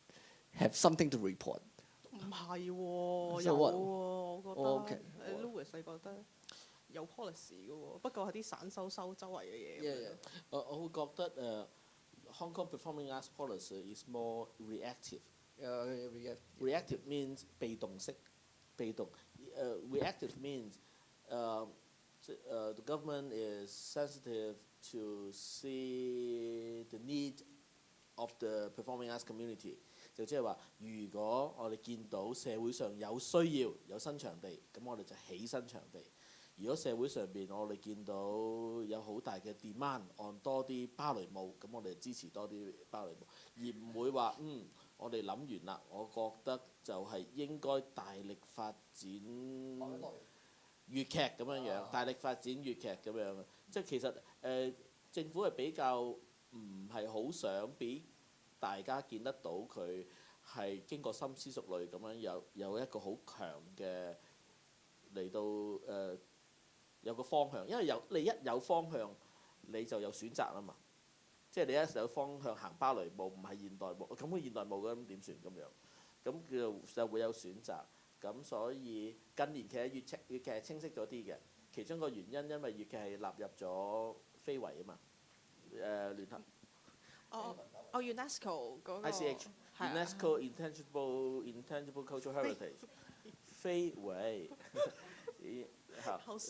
have something to report? 唔係喎， So 有 what? 喎，我覺得。Okay. Louis 你覺得？有 policy 嘅喎，不過係啲散收周圍嘅嘢。Yeah. 我會覺得Hong Kong performing arts policy is more reactive. Reactive means 被動式，被動。Reactive means the government is sensitive to see the need of the performing arts community， 就即係話，如果我哋見到社會上有需要有新場地，咁我哋就起新場地。如果社會上邊我哋見到有好大嘅 demand on 多啲芭蕾舞，咁我哋支持多啲芭蕾舞，而唔會話我哋諗完啦，我覺得就係應該大力發展粵劇咁樣，大力發展粵劇咁樣。即係其實政府係比較唔係好想俾大家見得到佢係經過深思熟慮咁樣有一個好強嘅嚟到有個方向，因為你一有方向你就有選擇啦嘛。即係你一有方向行芭蕾舞，唔係現代舞，咁佢現代舞咁點算咁樣？咁就會有選擇。咁所以近年其實粵劇係清晰咗啲嘅，其中一個原因因為粵劇係納入咗非遺啊嘛，聯合。UNESCO 嗰個 ICH UNESCO Intangible Cultural Heritage 非遺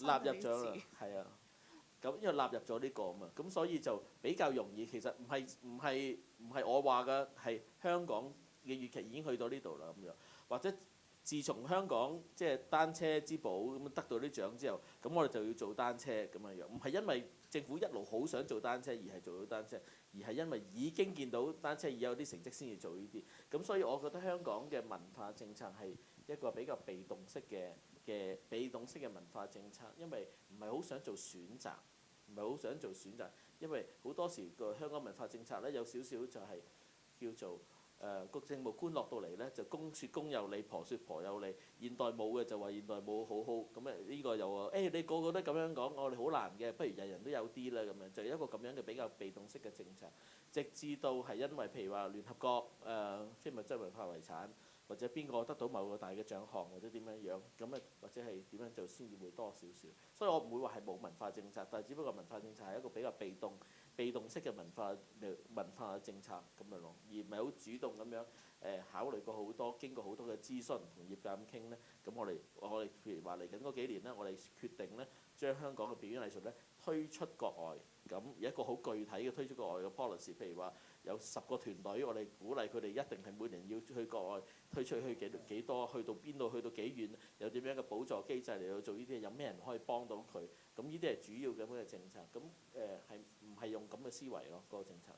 納入咗啦，係啊。咁因為納入咗呢個啊嘛，咁所以就比較容易。其實唔係我話嘅，係香港嘅粵劇已經去到呢度啦咁樣。或者自從香港即係單車之寶咁得到啲獎之後，咁我哋就要做單車咁樣。唔係因為政府一路好想做單車而係做到單車，而係因為已經見到單車已有啲成績先至做呢啲。咁所以我覺得香港嘅文化政策係一個比較被動式嘅文化政策，因為唔係好想做選擇。因為好多時個香港文化政策咧有少少就係叫做個政務官落到嚟咧就公説公有理，婆説婆有理。現代舞嘅就話現代舞好好，咁呢個又話你個個都咁樣講，我哋好難嘅，不如人人都有啲啦咁樣，就係一個咁樣嘅比較被動式嘅政策。直至到係因為譬如話聯合國非物質文化遺產，或者邊個得到某個大嘅獎項，或者點樣咁或者係點樣做先至會多少少。所以我唔會話係冇文化政策，但係只不過文化政策係一個比較被動式嘅文化政策咁樣咯，而唔係好主動咁樣考慮過好多，經過好多嘅諮詢同業界咁傾咧。咁我哋譬如話嚟緊嗰幾年咧，我哋決定咧將香港嘅表演藝術咧推出國外。咁有一個好具體嘅推出國外嘅 policy， 譬如話有10個團隊，我哋鼓勵佢哋一定係每年要去國外推出去幾多，去到邊度，去到幾遠，有點樣嘅補助機制嚟到做呢啲嘢，有咩人可以幫到佢？咁呢啲係主要咁嘅政策。咁係唔係用咁嘅思維咯？嗰個政策。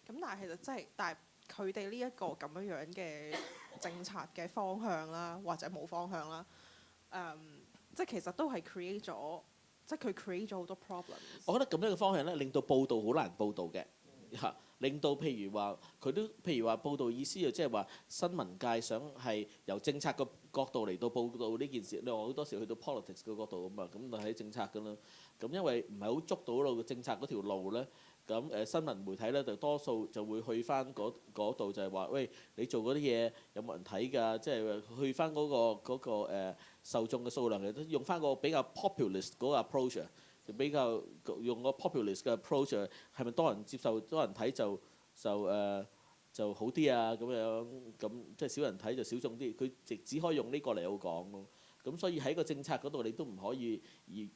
咁但係其實但係佢哋呢一個咁樣嘅政策嘅方向啦，或者冇方向啦，即其實都係 create 咗。即係佢 create 咗好多 problems。我覺得咁樣嘅方向咧，令到報道好難報導嘅嚇，令到譬如話報導意思就即係話新聞界想係由政策個角度嚟到報導呢件事。你話好多時去到 politics 嘅角度咁啊，咁就喺政策㗎啦。咁因為唔係好捉到個政策嗰條路咧，咁新聞媒體咧就多數就會去翻嗰度，就係話喂，你做嗰啲嘢有冇人睇㗎？即係去翻嗰個受眾嘅數量，其實用翻個比較 populist 嗰個 approach， 就比較用個 populist 嘅 approach， 係咪多人接受多人睇就好啲啊？咁樣咁即係少人睇就少眾啲，佢只可以用呢個嚟好講咯。咁所以喺個政策嗰度你都唔可以引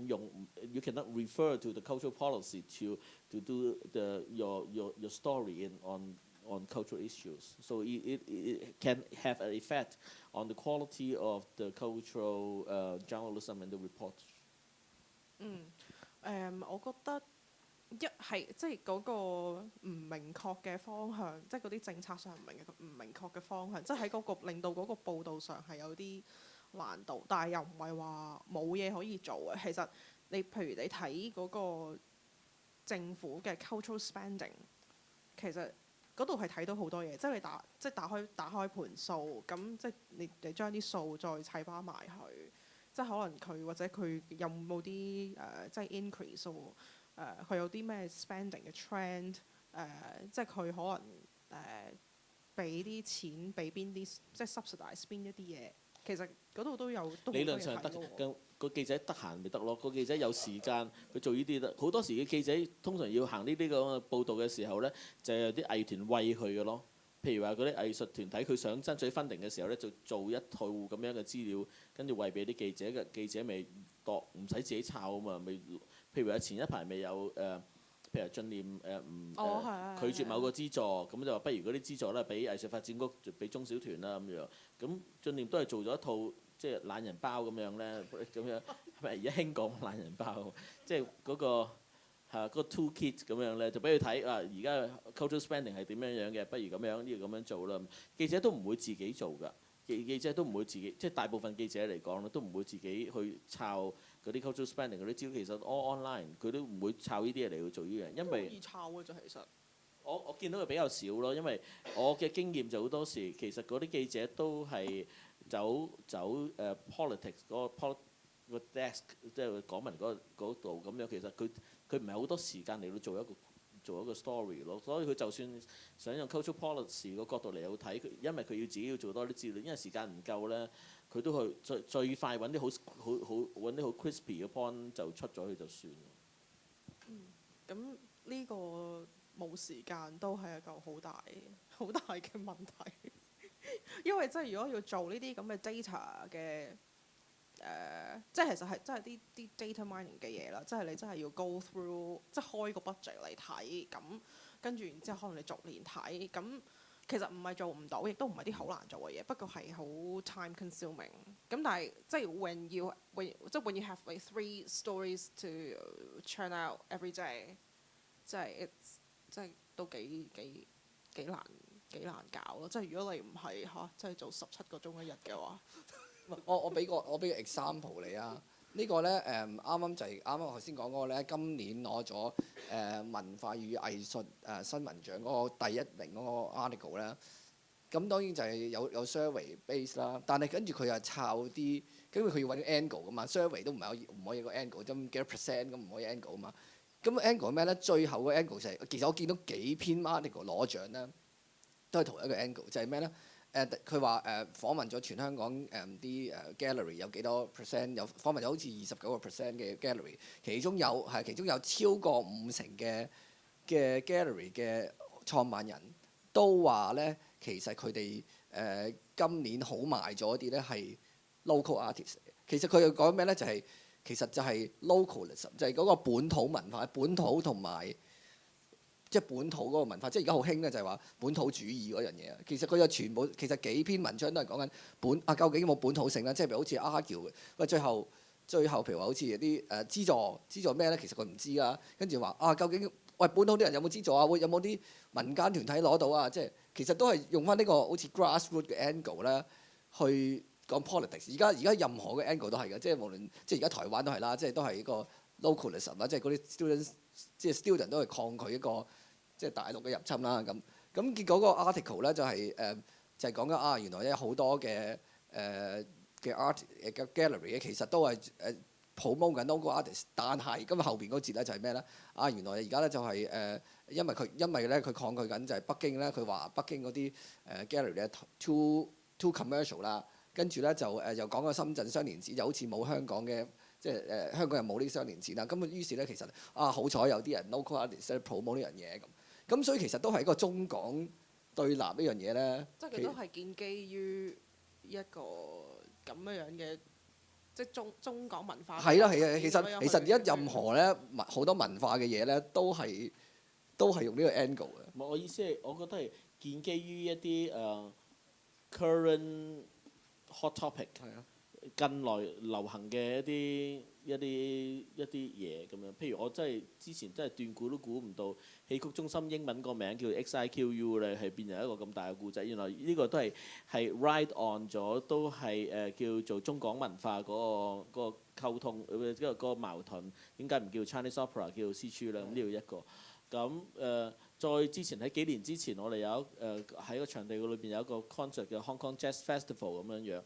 用 ，you cannot refer to the cultural policy to do your story on cultural issues. So it can have an effect on the quality of the cultural journalism and the report. 我覺得即係嗰個唔明確嘅方向，即係嗰啲政策上唔明確嘅方向，即係喺嗰個令到嗰個報導上係有啲難度，但係又唔係話冇嘢可以做嘅。其實譬如你睇嗰個政府嘅 cultural spending， 其實嗰度係睇到好多嘢，即係你打開盤數，咁即係你將啲數再砌翻埋去，即係可能佢或者佢有冇啲即係 increase 喎，佢有啲咩 spending 嘅 trend， 即係佢可能俾啲錢俾邊啲，即係 subsidize 邊一啲嘢。其實嗰度都有理論上得，個記者得閒咪得咯。個記者有時間去做呢啲得。好多時嘅記者通常要行呢啲咁嘅報導嘅時候咧，就有啲藝團餵佢嘅咯。譬如話嗰啲藝術團體佢想爭取 funding嘅時候咧，就做一套咁樣嘅資料，跟住餵俾啲記者嘅記者咪唔使自己抄啊嘛，咪譬如話前一排未有譬如進念拒絕某個資助，咁就話不如嗰啲資助咧俾藝術發展局，俾中小團啦咁樣。咁進念都係做咗一套即係懶人包咁樣咧，咁樣係咪而家興講懶人包？即係嗰個嗰個 tool kit 咁樣咧，就俾佢睇啊！而家 cultural spending 係點樣樣嘅，不如咁樣呢個咁樣做啦。記者都唔會自己做㗎。記者都唔會自己，即係大部分記者嚟講咧，都唔會自己去抄嗰啲 cultural spending 嗰啲資料。其實 all online 佢都唔會抄呢啲嘢嚟去做呢樣，因為易抄嘅啫。其實我見到佢比較少咯，因為我嘅經驗就好多時，其實嗰啲記者都係走politics 嗰個 desk， 即係港文嗰度咁樣。其實佢唔係好多時間嚟到做一個 story 咯，所以佢就算想用 cultural policy 個角度嚟去睇，因為佢要自己要做多啲資料，因為時間唔夠咧，佢都去最快揾啲揾啲好 crispy 嘅 point 就出咗去就算。咁呢個冇時間都係一個好大嘅問題，因為即係如果要做呢啲咁嘅 data 嘅。即係其實係真係啲 data mining 嘅嘢啦，即係你真係要 go through， 即係開個 budget 嚟睇，咁跟住然之後可能你逐年睇，咁其實唔係做唔到，亦都唔係啲好難做嘅嘢，不過係好 time consuming。咁但係即係 when you have like 3 stories to churn out every day， 即係都幾難搞咯。即係如果你唔係即係做17個鐘一日嘅話。我俾個 example 你啊，呢個咧啱啱就係啱啱頭先講嗰個咧，今年攞咗文化與藝術新聞獎嗰個第1名嗰個 article 咧，咁當然就係有 survey base 啦，但係跟住佢又抄啲，跟住佢要揾 angle 噶嘛 ，survey 都唔可以個 angle，咁幾多 percent 咁唔可以 angle 啊嘛，咁 angle 咩咧？最後個 angle 就係其實我見到幾篇 article 攞獎咧，都係同一個 angle，就係咩咧？佢話訪問咗全香港啲gallery 有幾多 percent， 有訪問咗好似29% 嘅 gallery， 其中有超過50%嘅 gallery 嘅創辦人都話咧，其實佢哋今年好賣咗啲咧係 local artist。其實佢又講咩咧？其實就係 localism， 就係嗰個本土文化、本土同埋。即係本土嗰個文化，即係而家好興嘅就係話本土主義嗰樣嘢啊。其實佢有全部，其實幾篇文章都係講緊究竟有冇本土性啦。即係譬如好似 argue 喂，最後譬如話好似啲資助咩咧？其實佢唔知啊。跟住話究竟喂本土啲人有冇資助啊？有冇啲民間團體攞到啊？即係其實都係用翻呢個好似 grassroot 嘅 angle 咧去講 politics。而家任何嘅 angle 都係嘅，即係無論即係而家台灣都係啦，即係都係一個 localism 啦，即係嗰啲 student 都係抗拒一個即係大陸嘅入侵啦咁結果個 article 咧就係講緊原來咧好多嘅art 嘅 gallery 其實都係promote 緊 local artist， 但係今日後邊嗰節咧就係咩咧？原來而家咧就係因為咧佢抗拒緊就係北京咧，佢話北京嗰啲gallery 咧 too commercial 啦，跟住咧就又講個深圳雙年展就好似冇香港嘅。即係香港人冇呢啲雙年展啦，咁於是咧其實好彩有啲人 local artist promote 呢樣嘢咁所以其實都係一個中港對立呢樣嘢咧。即係佢都係建基於一個咁樣嘅，即係中港文化。係啦，其實而家任何咧好多文化嘅嘢咧都係用呢個 angle 嘅。我意思係，我覺得係建基於一啲current hot topic。係啊。近來流行嘅一啲嘢咁樣，譬如我之前真係斷估都估唔到戲曲中心英文個名叫 XIQU 咧，係變成一個咁大嘅故仔。原來呢個都係 ride on 咗，都係叫做中港文化嗰個溝通，嗰個矛盾。點解唔叫 Chinese Opera 叫 CQ 咧？咁呢度一個。咁再之前喺幾年之前，我哋有喺個場地裏邊有一個 concert 叫 Hong Kong Jazz Festival 咁樣。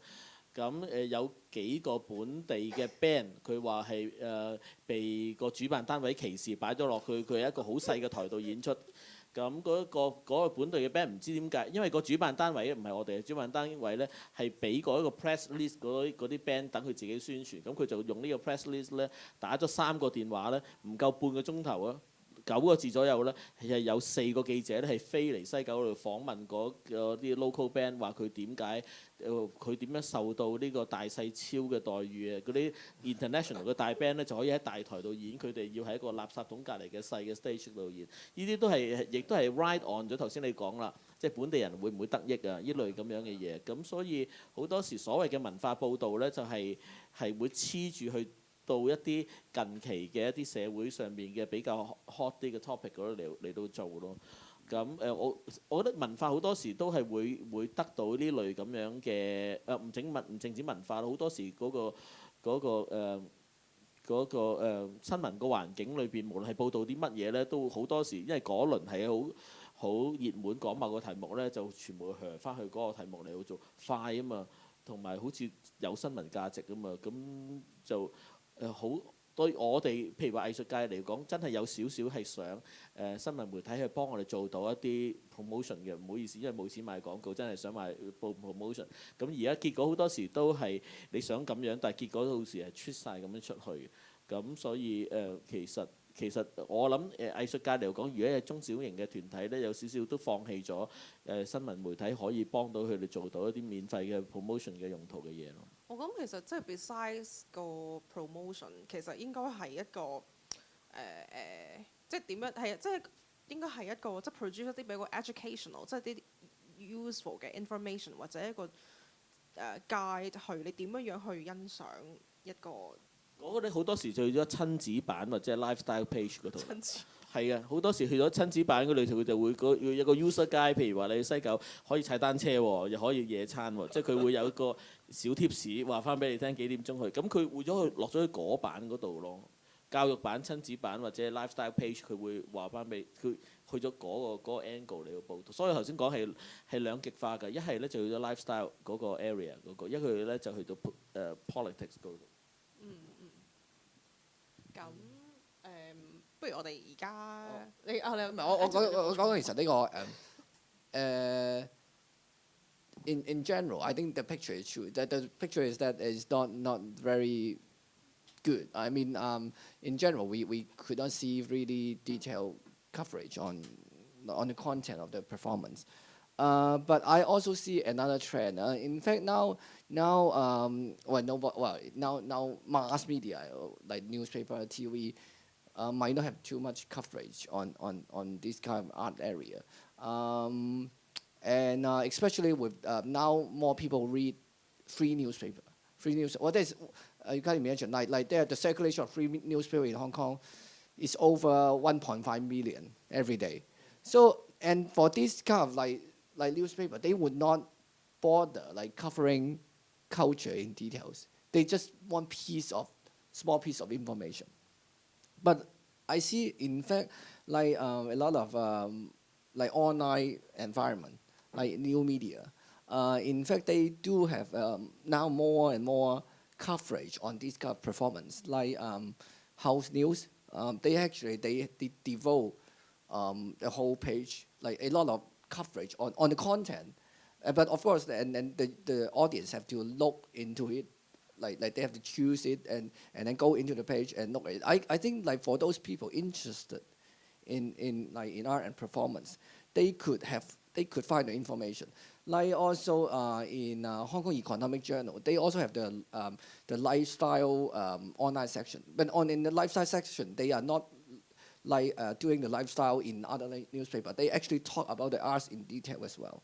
咁有幾個本地嘅 band， 佢話係被個主辦單位歧視擺咗落去，佢係一個好細嘅台度演出。咁嗰個本地嘅 band 唔知點解，因為個主辦單位唔係我哋嘅主辦單位咧，係俾過一個 press list 嗰啲 band 等佢自己宣傳。咁佢就用呢個 press list 咧打咗3個電話咧，唔夠半個鐘頭啊！ 9個字左右咧，係有4個記者咧係飛嚟西九度訪問嗰啲 local band，話佢點解佢點樣受到呢個大細超嘅待遇啊？嗰啲 international 嘅大 band 咧就可以喺大台度演，佢哋要喺一個垃圾桶隔離嘅細嘅 stage 度演。呢啲都係亦都係 ride on 咗頭先你講啦，即係本地人會唔會得益啊？呢類咁樣嘅嘢，咁所以好多時所謂嘅文化報導咧，就係會黐住去到一啲近期嘅一啲社會上面嘅比較 hot 啲嘅 topic 嗰度嚟到做咯。咁我覺得文化好多時都係會得到呢類咁樣嘅唔淨止文化，好多時嗰個新聞個環境裏邊，無論係報導啲乜嘢咧，都好多時因為嗰輪係好熱門講某個題目咧，就全部向翻去嗰個題目嚟到做快啊嘛，同埋好似有新聞價值啊嘛，咁就好。對我哋譬如話藝術界嚟講，真係有少少係想新聞媒體去幫我哋做到一啲 promotion 嘅，唔好意思，因為冇錢買廣告，真係想買 promotion。咁而家結果好多時都係你想咁樣，但係結果好時係出晒咁樣出去。咁所以其實我諗藝術界嚟講，如果係中小型嘅團體咧，有少少都放棄咗新聞媒體可以幫到佢哋做到一啲免費嘅 promotion 嘅用途嘅嘢咯。我諗其實即係 besides 個 promotion，其實應該係一個即係點樣係即係應該係一個即係 produce 一啲比較 educational，即係啲 useful 嘅 information 或者一個guide 去你點樣去欣賞一個。我覺得好多時就去咗親子版或者 lifestyle page 嗰度。親子係啊，好多時去咗親子版嗰度，佢就會有一個 user guide，譬如話你去西九可以踩單車喎，又可以野餐喎，即係佢會有一個小 tips 話翻俾你聽幾點鐘去。咁佢會落咗去嗰版嗰度咯，教育版、親子版或者 lifestyle page，佢會話翻俾佢去咗嗰個 angle 嚟到報導。所以頭先講係兩極化㗎，一係咧就去咗 lifestyle 嗰個 area 嗰個，一係咧就去到politics 嗰度。咁不如我哋而家你我講其實呢個in general, I think the picture is true. That the picture is that is not very good. I mean, in general, we could not see really detailed coverage on the content of the performance. But I also see another trend. In fact, now mass media like newspaper, TV might not have too much coverage on this kind of art area, and especially with now more people read free newspaper. Free news. What is you can imagine like there the circulation of free newspaper in Hong Kong is over 1.5 million every day. So and for this kind of like newspaper, they would not bother like covering culture in details. They just want small piece of information. But I see, in fact, like a lot of like online environment, like new media. In fact, they do have now more and more coverage on this kind of performance, like house news. They devote the whole page, like a lot of coverage on the content, but of course, and the audience have to look into it, like they have to choose it and then go into the page and look at it. I think like for those people interested in art and performance, they could find the information. Like also in Hong Kong Economic Journal, they also have the lifestyle online section. But in the lifestyle section, they are not like doing the lifestyle in other newspapers. They actually talk about the arts in detail as well.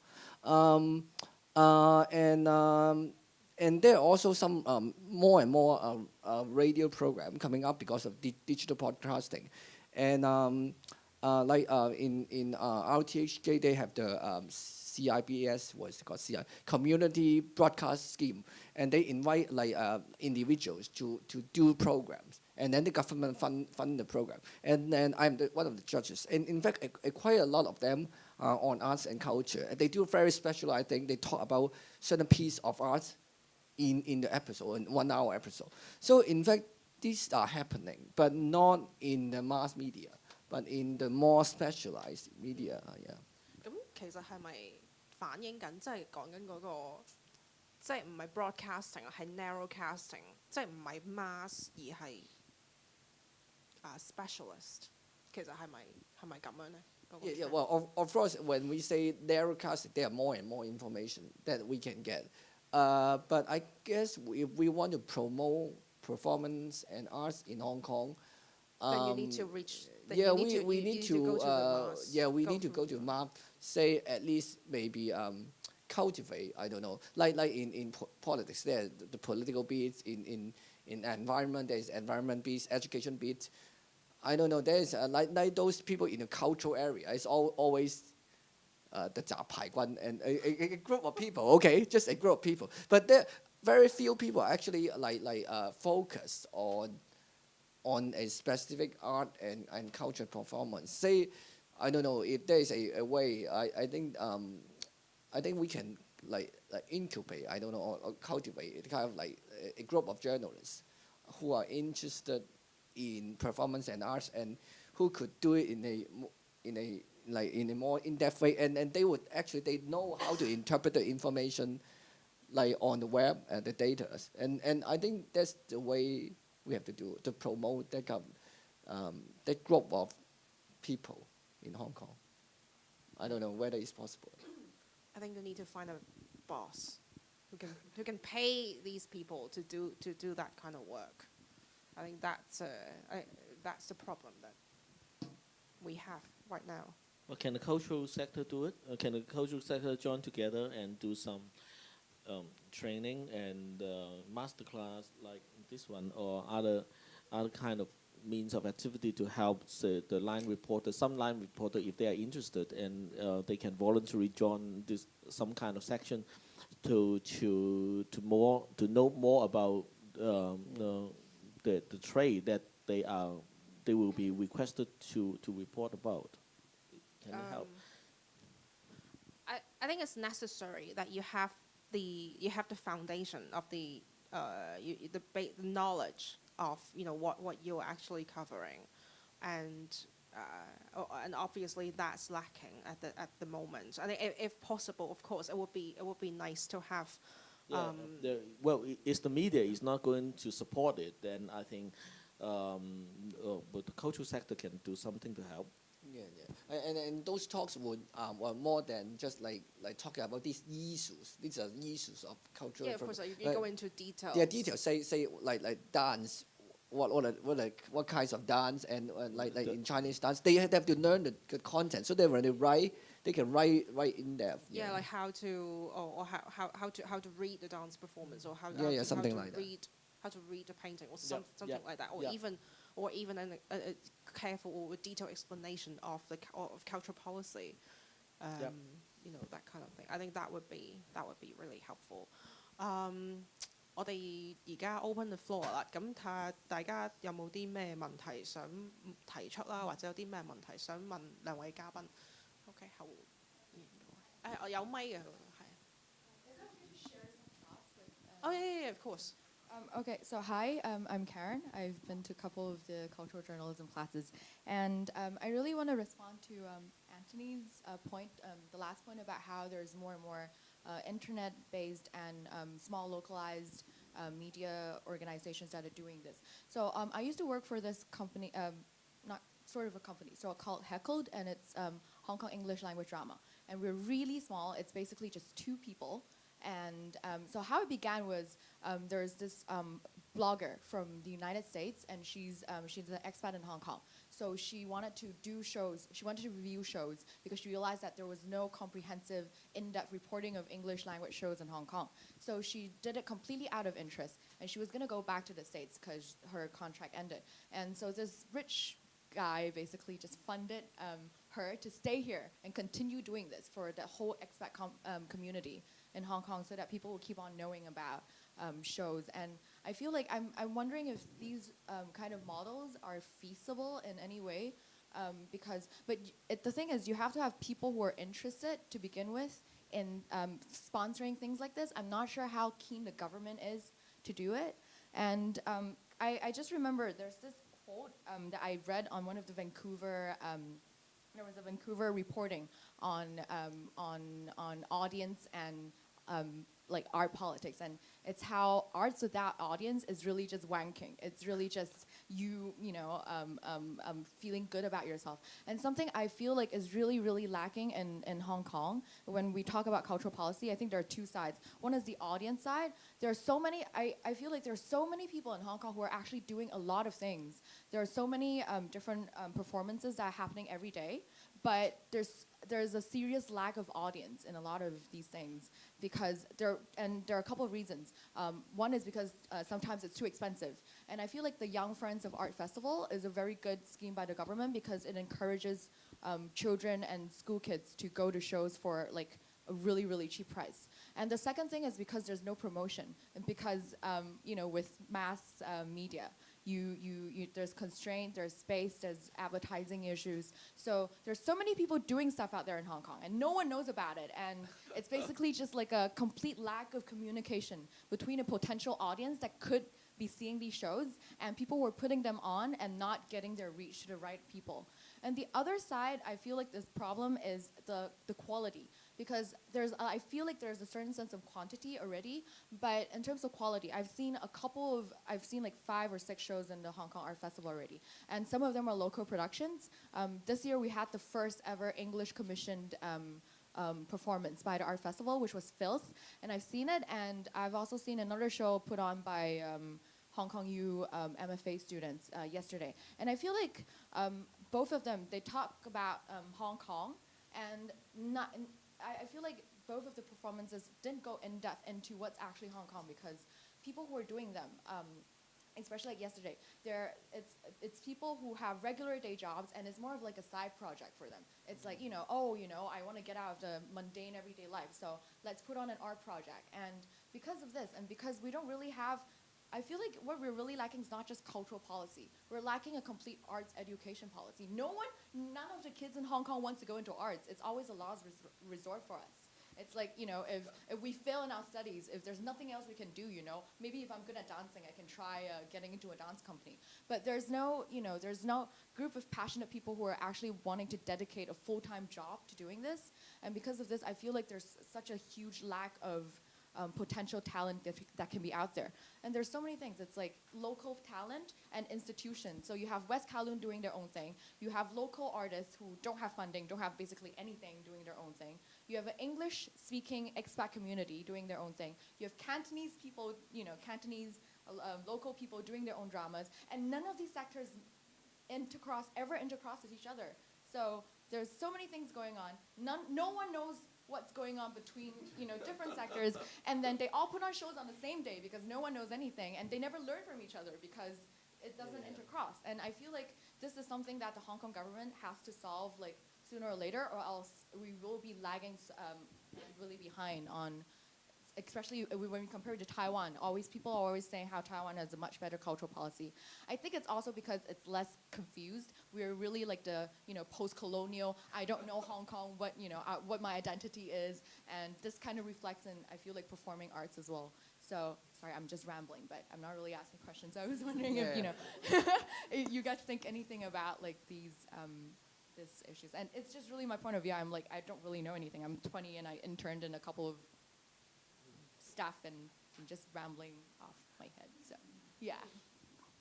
And there are also some more and more radio program coming up because of digital podcasting. And like in RTHK, they have the CIBS, what is it called? Community Broadcast Scheme. And they invite like individuals to do programs. And then the government fund the program. And then I'm one of the judges. And in fact, quite a lot of them are on arts and culture. And they do very special, I think. They talk about certain piece of art in the episode, in 1 hour episode. So in fact, these are happening, but not in the mass media, but in the more specialized media. Yeah. 咁其實係咪反映緊即係講緊嗰個即係唔係 broadcasting 啊，係 narrowcasting，即係唔係 mass 而係specialist。其實係咪咁樣咧？嗰個 Yeah, trend？ well, of course, when we say narrowcast, there are more and more information that we can get. But I guess if we want to promote performance and arts in Hong Kong, Then you need to reach. Then yeah, you need to go to the mass. yeah, we need to go to mass. Say at least maybe cultivate. I don't know, like in politics, there the political beats in environment. There is environment beats, education beats. I don't know. There's like those people in the cultural area. It's always the 雜牌軍 and a group of people. Okay, just a group of people. But there very few people actually focus on a specific art and culture performance. Say, I don't know if there is a way. I think we can like incubate. I don't know or cultivate kind of like a group of journalists who are interested in performance and arts and who could do it in a more in-depth way, and they would actually they know how to interpret the information like on the web and the data, and I think that's the way we have to do to promote that group of people in Hong Kong. I don't know whether it's possible. I think you need to find a boss who can pay these people to do that kind of work. I think that's the problem that we have right now. Well, can the cultural sector do it? Can the cultural sector join together and do some training and masterclass like this one, or other kind of means of activity to help say, the line reporter, some line reporter, if they are interested, and they can voluntarily join this some kind of section to know more about the trade that they will be requested to report about. Can you help? I think it's necessary that you have the foundation of the knowledge of what you're actually covering, and obviously that's lacking at the moment. I think if possible, of course, it would be nice to have. If the media is not going to support it, then I think but the cultural sector can do something to help. Yeah. And those talks would were more than just like talking about these issues. These are issues of cultural. Yeah, of course. You go into details. Yeah, details. Say like dance. What kinds of dance and like in Chinese dance, they have to learn the content. So when they write, they can write in depth. Yeah, like how to how to read the dance performance, or how something to like that. read how to read the painting, or something like that, or even a careful or detailed explanation of of cultural policy, that kind of thing. I think that would be really helpful. 我哋而家 open the floor 啦，咁睇下大家有冇啲咩問題想提出啦，或者有啲咩問題想問兩位嘉賓。OK， 後我有咪嘅，係。Oh yeah, of course. Okay, so hi, I'm Karen. I've been to a couple of the cultural journalism classes, and I really want to respond to Anthony's point, the last point about how there's more and more internet-based and small localized media organizations that are doing this. So I used to work for this company, not sort of a company, so called Heckled, and it's Hong Kong English language drama. And we're really small. It's basically just 2 people. And so how it began was there's this blogger from the United States, and she's an expat in Hong Kong. So she wanted to do shows. She wanted to review shows because she realized that there was no comprehensive, in-depth reporting of English language shows in Hong Kong. So she did it completely out of interest, and she was going to go back to the States because her contract ended. And so this rich guy basically just funded her to stay here and continue doing this for the whole expat community in Hong Kong, so that people will keep on knowing about shows. And I feel like I'm wondering if these kind of models are feasible in any way, the thing is, you have to have people who are interested to begin with in sponsoring things like this. I'm not sure how keen the government is to do it. And I just remember there's this quote that I read on one of the Vancouver. There was a Vancouver reporting on audience and like art politics, and it's how arts without audience is really just wanking. It's really just feeling good about yourself. And something I feel like is really, really lacking in Hong Kong when we talk about cultural policy, I think there are two sides. One is the audience side. There are so many, I feel like there are so many people in Hong Kong who are actually doing a lot of things. There are so many different performances that are happening every day, but there's a serious lack of audience in a lot of these things because there are a couple of reasons. One is because sometimes it's too expensive. And I feel like the Young Friends of Art Festival is a very good scheme by the government because it encourages children and school kids to go to shows for like a really, really cheap price. And the second thing is because there's no promotion and because, with mass media, there's constraint, there's space, there's advertising issues. So there's so many people doing stuff out there in Hong Kong and no one knows about it. And it's basically just like a complete lack of communication between a potential audience that could be seeing these shows and people who are putting them on and not getting their reach to the right people. And the other side, I feel like this problem is the quality. Because I feel like there's a certain sense of quantity already, but in terms of quality, I've seen like 5 or 6 shows in the Hong Kong Art Festival already, and some of them are local productions. This year we had the first ever English commissioned performance by the Art Festival, which was Filth, and I've seen it, and I've also seen another show put on by Hong Kong U MFA students yesterday, and I feel like both of them, they talk about Hong Kong, and I feel like both of the performances didn't go in depth into what's actually Hong Kong because people who are doing them, especially like yesterday, it's people who have regular day jobs and it's more of like a side project for them. It's like, I want to get out of the mundane everyday life, so let's put on an art project. And because of this, and because we don't really have, I feel like what we're really lacking is not just cultural policy. We're lacking a complete arts education policy. None of the kids in Hong Kong wants to go into arts. It's always a last resort for us. It's like, if we fail in our studies, if there's nothing else we can do, maybe if I'm good at dancing, I can try getting into a dance company. But there's no group of passionate people who are actually wanting to dedicate a full-time job to doing this. And because of this, I feel like there's such a huge lack of potential talent that can be out there. And there's so many things. It's like local talent and institutions. So you have West Kowloon doing their own thing. You have local artists who don't have funding, don't have basically anything doing their own thing. You have an English-speaking expat community doing their own thing. You have Cantonese people, local people doing their own dramas. And none of these sectors ever intercross with each other. So there's so many things going on. No one knows what's going on between different sectors, and then they all put on shows on the same day because no one knows anything, and they never learn from each other because it doesn't intercross. And I feel like this is something that the Hong Kong government has to solve like sooner or later, or else we will be lagging really behind on. Especially when we compare it to Taiwan, people are always saying how Taiwan has a much better cultural policy. I think it's also because it's less confused. We're really like the post-colonial. I don't know Hong Kong, what my identity is, and this kind of reflects in, I feel like, performing arts as well. So sorry, I'm just rambling, but I'm not really asking questions. I was wondering if if you guys think anything about like these issues, and it's just really my point of view. I'm like, I don't really know anything. I'm 20 and I interned in a couple of stuff, and I'm just rambling off my head. So, yeah.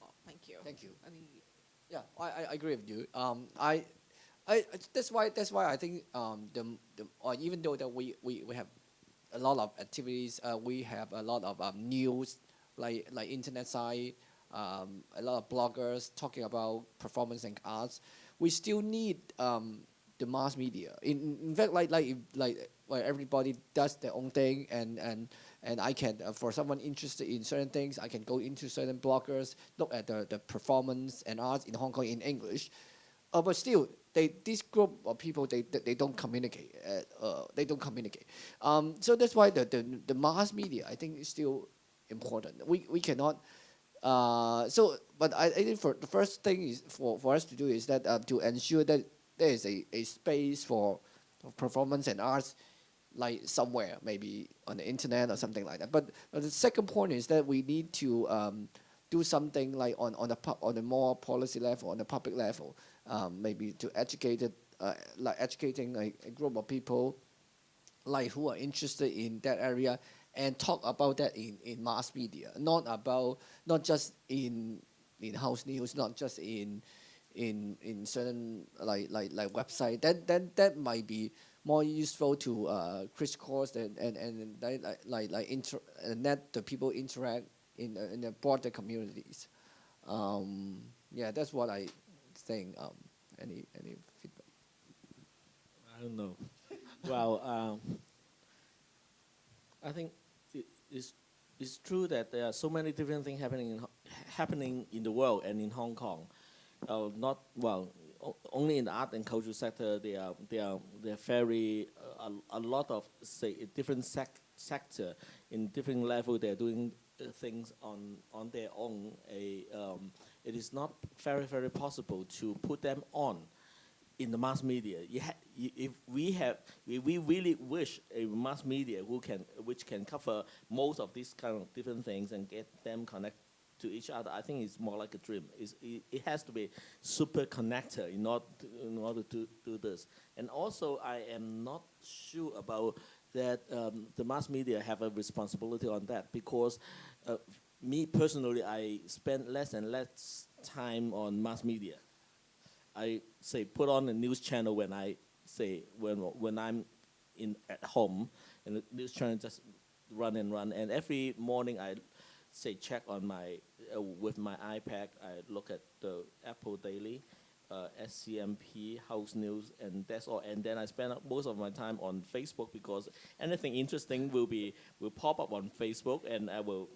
Oh, thank you. Thank you. Any Yeah, I agree with you. That's why I think even though that we have a lot of activities, we have a lot of news like internet site, a lot of bloggers talking about performance and arts. We still need the mass media. In fact, where everybody does their own thing, and I can, for someone interested in certain things, I can go into certain bloggers, look at the performance and arts in Hong Kong in English. But still, this group of people, they don't communicate. They don't communicate. So that's why the mass media, I think, is still important. We cannot. But I think for the first thing is for us to do is that to ensure that there is a space for performance and arts, like somewhere, maybe on the internet or something like that. But the second point is that we need to do something like on a more policy level, on the public level, maybe to educating a group of people like who are interested in that area, and talk about that in mass media, not just in in house news, not just in certain like website. That might be more useful to crisscross and let the people interact in the broader communities. Yeah, that's what I think. Any feedback? I don't know. Well, I think it's true that there are so many different things happening in the world and in Hong Kong. Not well, only in the art and culture sector. They are very a lot of say different sector in different level. They're doing things on their own. It is not very possible to put them on in the mass media. If we really wish a mass media which can cover most of these kind of different things and get them connected to each other, I think it's more like a dream. It has to be super connector in order to do this. And also, I am not sure about that the mass media have a responsibility on that, because me personally, I spend less and less time on mass media. I say put on a news channel when I'm at home, and the news channel just run, and every morning I say check on my with my iPad. I look at the Apple Daily, SCMP, House News, and that's all. And then I spend most of my time on Facebook, because anything interesting will pop up on Facebook, and I will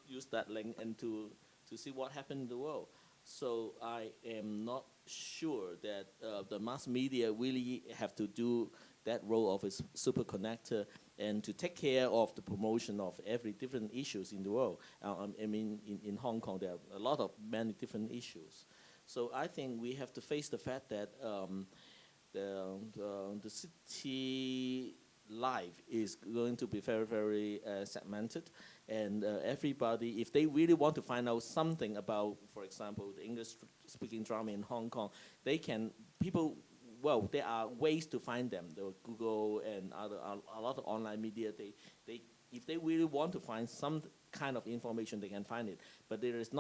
use that link and to see what happened in the world. So I am not sure that the mass media really have to do that role of a super connector and to take care of the promotion of every different issues in the world. I mean, in Hong Kong, there are many different issues. So I think we have to face the fact that the city life is going to be very segmented, and everybody, if they really want to find out something about, for example, the English-speaking drama in Hong Kong, there are ways to find them. There are Google and a lot of online media. If they really want to find some kind of information, they can find it. But there's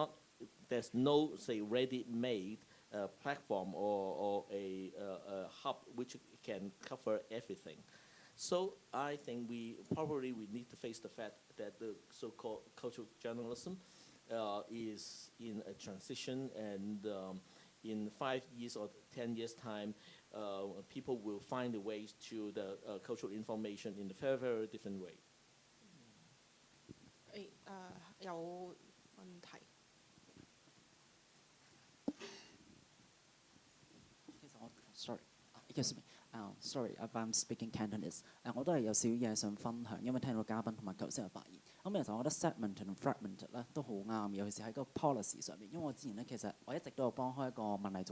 no say ready-made platform or a hub which can cover everything. So I think we need to face the fact that the so-called cultural journalism is in a transition, and in 5 years or 10 years' time, people will find the ways to the cultural information in a very different way. 有問題。其實我 sorry，excuse me，sorry if I'm speaking Cantonese，我都係有少少嘢想分享，因為聽到嘉賓同埋頭先嘅發言。咁其實我覺得 segment 同 fragment 咧都好啱，尤其是喺個 policy 上面。因為我之前咧其實我一直都有幫開一個文藝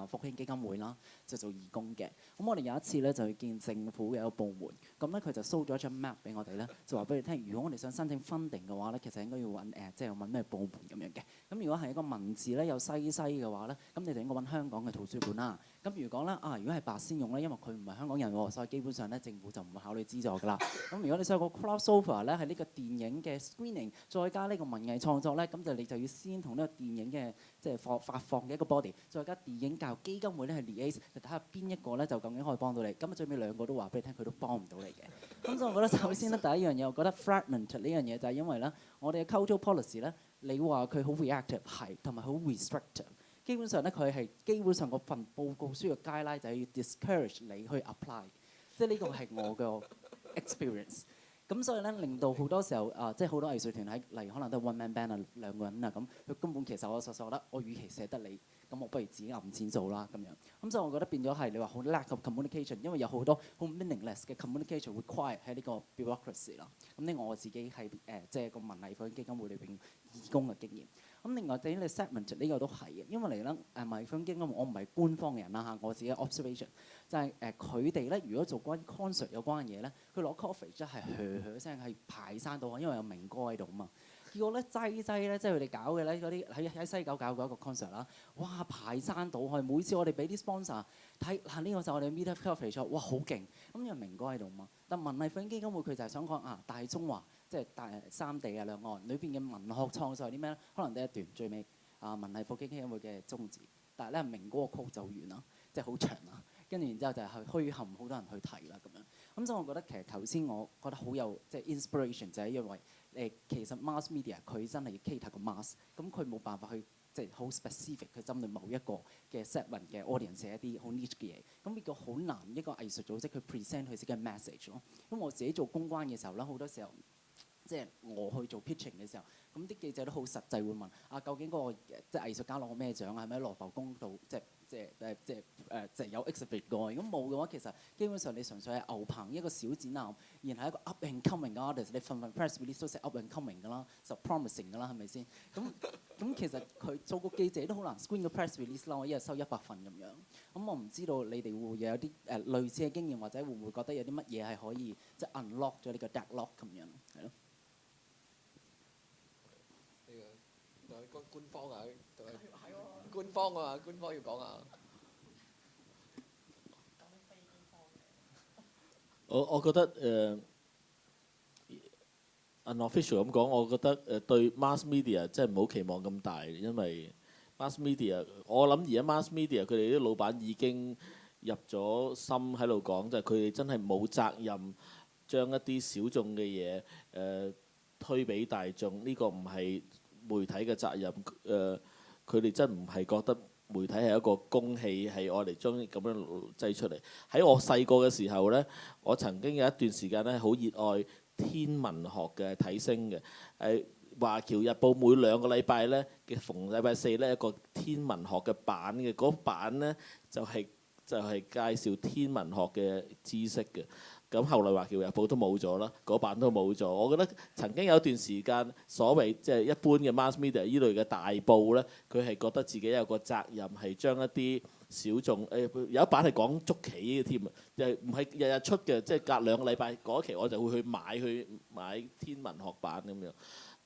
復興基金會啦，就做義工嘅。咁我哋有一次咧就去見政府嘅一個部門，咁咧佢就 show 咗一張 map 俾我哋咧，就話俾你聽，如果我哋想申請 funding 嘅話咧，其實應該要揾即係揾咩部門咁樣嘅。咁如果係一個文字咧有西嘅話咧，咁你就應該揾香港嘅圖書館啦。咁如果咧如果係白先勇咧，因為佢唔係香港人喎，所以基本上咧政府就唔會考慮資助㗎啦。咁如果你想有個 crossover 咧係呢個電影嘅 screening， 再加呢個文藝創作咧，咁你就要先同呢個電影嘅即係發放嘅一個 body， 再加電影教育基金會咧係 liaise， 就睇下邊一個咧就究竟可以幫到你。咁最尾兩個都話俾你聽，佢都幫唔到你嘅。咁所以我覺得首先咧第一樣嘢，我覺得 fragment 呢樣嘢就係因為咧我哋嘅 cultural policy 咧，你話佢好 reactive 係，同埋好 restrictive。基本上咧，佢係基本上個份報告書嘅 guideline 就係要 discourage 你去 apply， 即係呢個係我嘅 experience。咁所以咧，令到好多時候即係好多藝術團體，例如可能都係 one man band 啊，兩個人啊咁，佢根本其實我覺得，我與其寫得你，咁我不如自己揞錢做啦咁樣。咁所以我覺得變咗係你話好 lack of communication， 因為有好多好 meaningless 嘅 communication required 喺呢個 bureaucracy 啦。咁呢個我自己係即係個文藝復興基金會裏邊義工嘅經驗。咁另外對於你 segment 呢個都係嘅，因為嚟咧文藝復興基金我唔係官方嘅人啦嚇，我自己 observation 就係佢哋咧如果做關於 concert 有關嘅嘢咧，佢攞 coverage 真係噓聲係排山倒海，因為有明哥喺度啊嘛。結果咧擠咧，即係佢哋搞嘅咧嗰啲喺西九搞過一個 concert 啦，哇排山倒海！每次我哋俾啲 sponsor 睇呢個就我哋 media coverage， 哇好勁！咁因為明哥喺度嘛，但文藝復興基金會佢就係想講大中華即係三地兩岸裏邊嘅文學創作係啲咩咧？可能第一段最尾文藝復興基金會嘅宗旨，但係咧明嗰個曲就完啦，即係好長啦。跟住然之後就係去虛冚好多人去睇啦咁樣。咁所以我覺得其實頭先我覺得好有即係 inspiration 就係因為其實 mass media 佢真係 cater 個 mass，咁佢冇辦法去即係好 specific 去針對某一個嘅 segment 嘅 audience 寫一啲好 niche 嘅嘢，咁呢個好難一個藝術組織去 present 佢自己嘅 message 咯。咁我自己做公關嘅時候咧，好多時候即係我去做 pitching 嘅時候，咁啲記者都好實際會問究竟嗰個即係藝術家攞過咩獎啊？係咪喺羅浮宮度即係有 exhibit 過？如果冇嘅話，其實基本上你純粹係牛棚一個小展覽，然後一個 up and coming 嘅 artist， 你份 press release 都寫 up and coming 㗎啦，就 promising 㗎啦，係咪先？咁其實佢做個記者都好難 screen 個 press release 啦，我一日收100份咁樣。咁我唔知道你哋會唔會有啲類似嘅經驗，或者會唔會覺得有啲乜嘢係可以即係 unlock 咗呢個 deadlock 咁樣，係咯？官方啊，官方啊，官方要講啊。我覺得unofficial 咁講，我覺得對 mass media 真係唔好期望咁大，因為 mass media 我諗而家 mass media 佢哋啲老闆已經入咗心喺度講，就係佢哋真係冇責任將一啲小眾嘅嘢推俾大眾，呢個唔係媒體嘅責任。佢哋真唔係覺得媒體係一個公器，係愛嚟將咁樣擠出嚟。喺我細個嘅時候呢，我曾經有一段時間咧好熱愛天文學嘅睇星嘅。華僑日報每2個禮拜咧嘅逢禮拜4咧一個天文學嘅版嘅，嗰版呢就係介紹天文學嘅知識嘅。咁後來華僑日報都冇咗啦，嗰版都冇咗。我覺得曾經有段時間，所謂即係一般嘅 mass media 依類嘅大報呢，佢係覺得自己有個責任係將一啲小眾有一版係講捉棋嘅添啊，又唔係日日出嘅，即係隔2個禮拜嗰期我就會去買天文學版咁樣。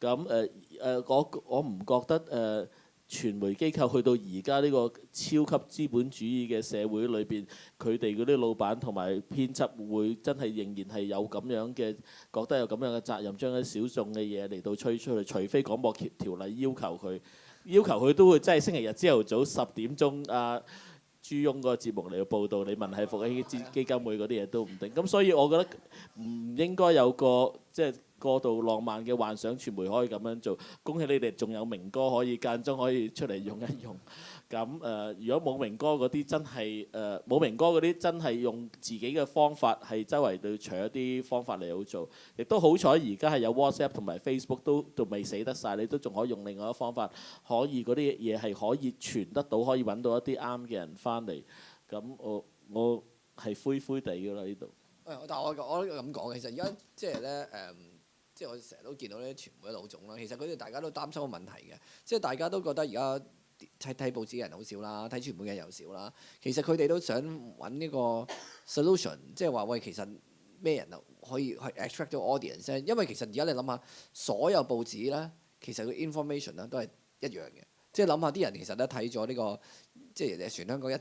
咁我唔覺得傳媒機構去到而家呢個超級資本主義嘅社會裏邊，佢哋嗰啲老闆同埋編輯會真係仍然係有咁樣嘅覺得有咁樣嘅責任，將啲小眾嘅嘢嚟到吹出去，除非廣播條例要求佢都會真係星期日朝頭早10點鐘朱庸個節目嚟到報導你文藝復興基金會嗰啲嘢都唔定。咁所以我覺得唔應該有個即係過度浪漫嘅幻想，傳媒可以咁樣做。恭喜你哋仲有明哥可以間中可以出嚟用一用。咁如果冇明哥嗰啲真係冇明哥嗰啲真係用自己嘅方法係周圍度除一啲方法嚟到做，亦都好彩而家係有 WhatsApp 同埋 Facebook 都未死得晒，你都仲可以用另外一個方法，可以嗰啲嘢係可以傳得到，可以揾到一啲啱嘅人翻嚟。咁我係灰灰地㗎啦呢度。但係我咁講，其實而家即係咧即係我成日都見到啲傳媒老總啦，其實佢哋大家都擔心個問題嘅，即係大家都覺得而家睇報紙嘅人好少啦，睇傳媒嘅人又少啦。其實佢哋都想揾呢個 solution， 即係話喂，其實咩人可以去 attract 到 audience 咧？因為其實而家你諗下，所有報紙咧，其實個 information 咧都係一樣嘅。即係諗下啲人其實咧睇咗呢個，即係全香港呢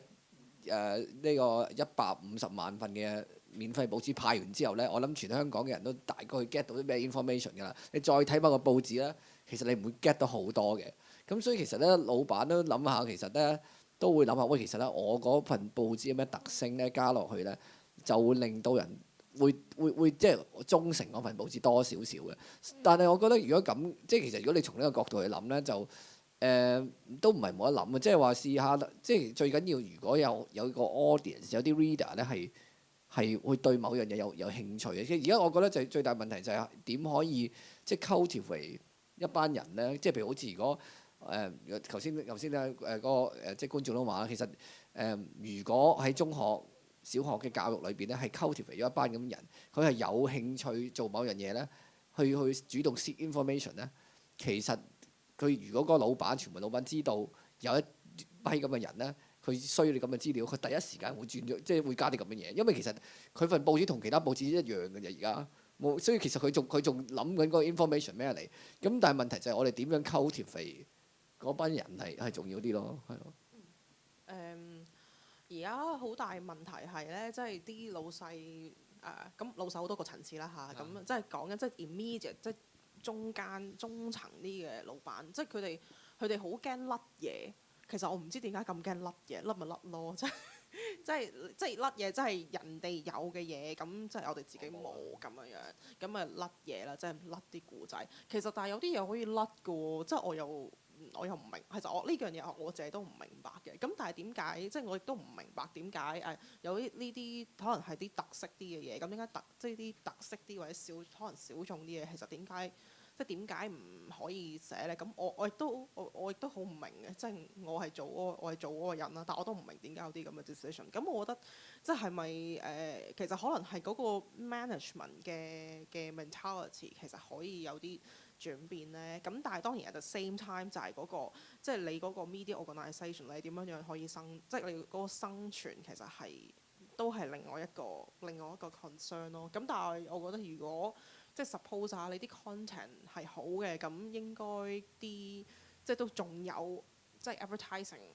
個150萬份嘅免費報紙派完之後咧，我諗全香港嘅人都大概 get 到啲咩 information 㗎啦。你再睇翻個報紙咧，其實你唔會 get 到好多嘅。咁所以其實咧，老闆都諗下，其實咧都會諗下，喂，其實咧我嗰份報紙有咩特性咧，加落去咧就會令到人會即係忠誠嗰份報紙多少少嘅。但係我覺得如果咁，即係其實如果你從呢個角度去諗咧，就都唔係冇得諗嘅。即係話試下，即係最緊要，如果有個 audience 有啲 reader 咧係會對某樣嘢有興趣嘅。即係而家我覺得就最大問題就係點可以即係 cultivate一班人咧？即係譬如好似如果頭先咧嗰個即係觀眾都話啦，其實如果喺中學、小學嘅教育裏邊咧，係 cultivate 咗一班咁人，佢係有興趣做某樣嘢咧，去主動 seek information 咧，其實佢如果嗰個老闆、傳媒老闆知道有一批咁嘅人咧，佢需要你咁嘅資料，佢第一時間會轉咗，即係會加啲咁嘅嘢，因為其實佢份報紙同其他報紙一樣嘅啫，而家。冇，所以其實佢仲諗緊嗰個 information 咩嚟？咁但係問題就係我哋點樣 cultivate嗰班人係重要啲咯，係咯。而家好大問題係咧，即係啲老細咁老細好多個層次啦嚇，咁即係講緊即係 immediate 即係中層啲嘅老闆，即係佢哋佢哋好驚甩嘢。其實我唔知點解咁驚甩嘢，甩咪甩咯，即係甩嘢，即係人哋有嘅嘢，咁即係我哋自己冇咁樣樣，咁咪甩嘢啦，即係甩啲故仔。其實但係有啲嘢可以甩嘅喎，即係我又唔明，其實我呢樣嘢我自己都唔明白嘅。咁但係點解即係我亦都唔明白點解有啲呢啲可能係啲特色啲嘅嘢，咁點解即係啲特色啲或者可能小眾啲嘢，其實點解？即係點解唔可以寫咧？咁我亦都好唔明嘅，即係我係做嗰個人啦，但我都唔明點解有啲咁嘅 decision。咁我覺得即係咪其實可能係嗰個 management 嘅 mentality 其實可以有啲轉變咧。咁但係當然 at the same time 就係嗰個即係你嗰個 media organisation 你點樣可以即係你嗰個生存其實係都係另外一個 concern 咯。咁但係我覺得如果即係 suppose 下你啲 content 係好嘅，咁應該啲即係都仲有即係 advertising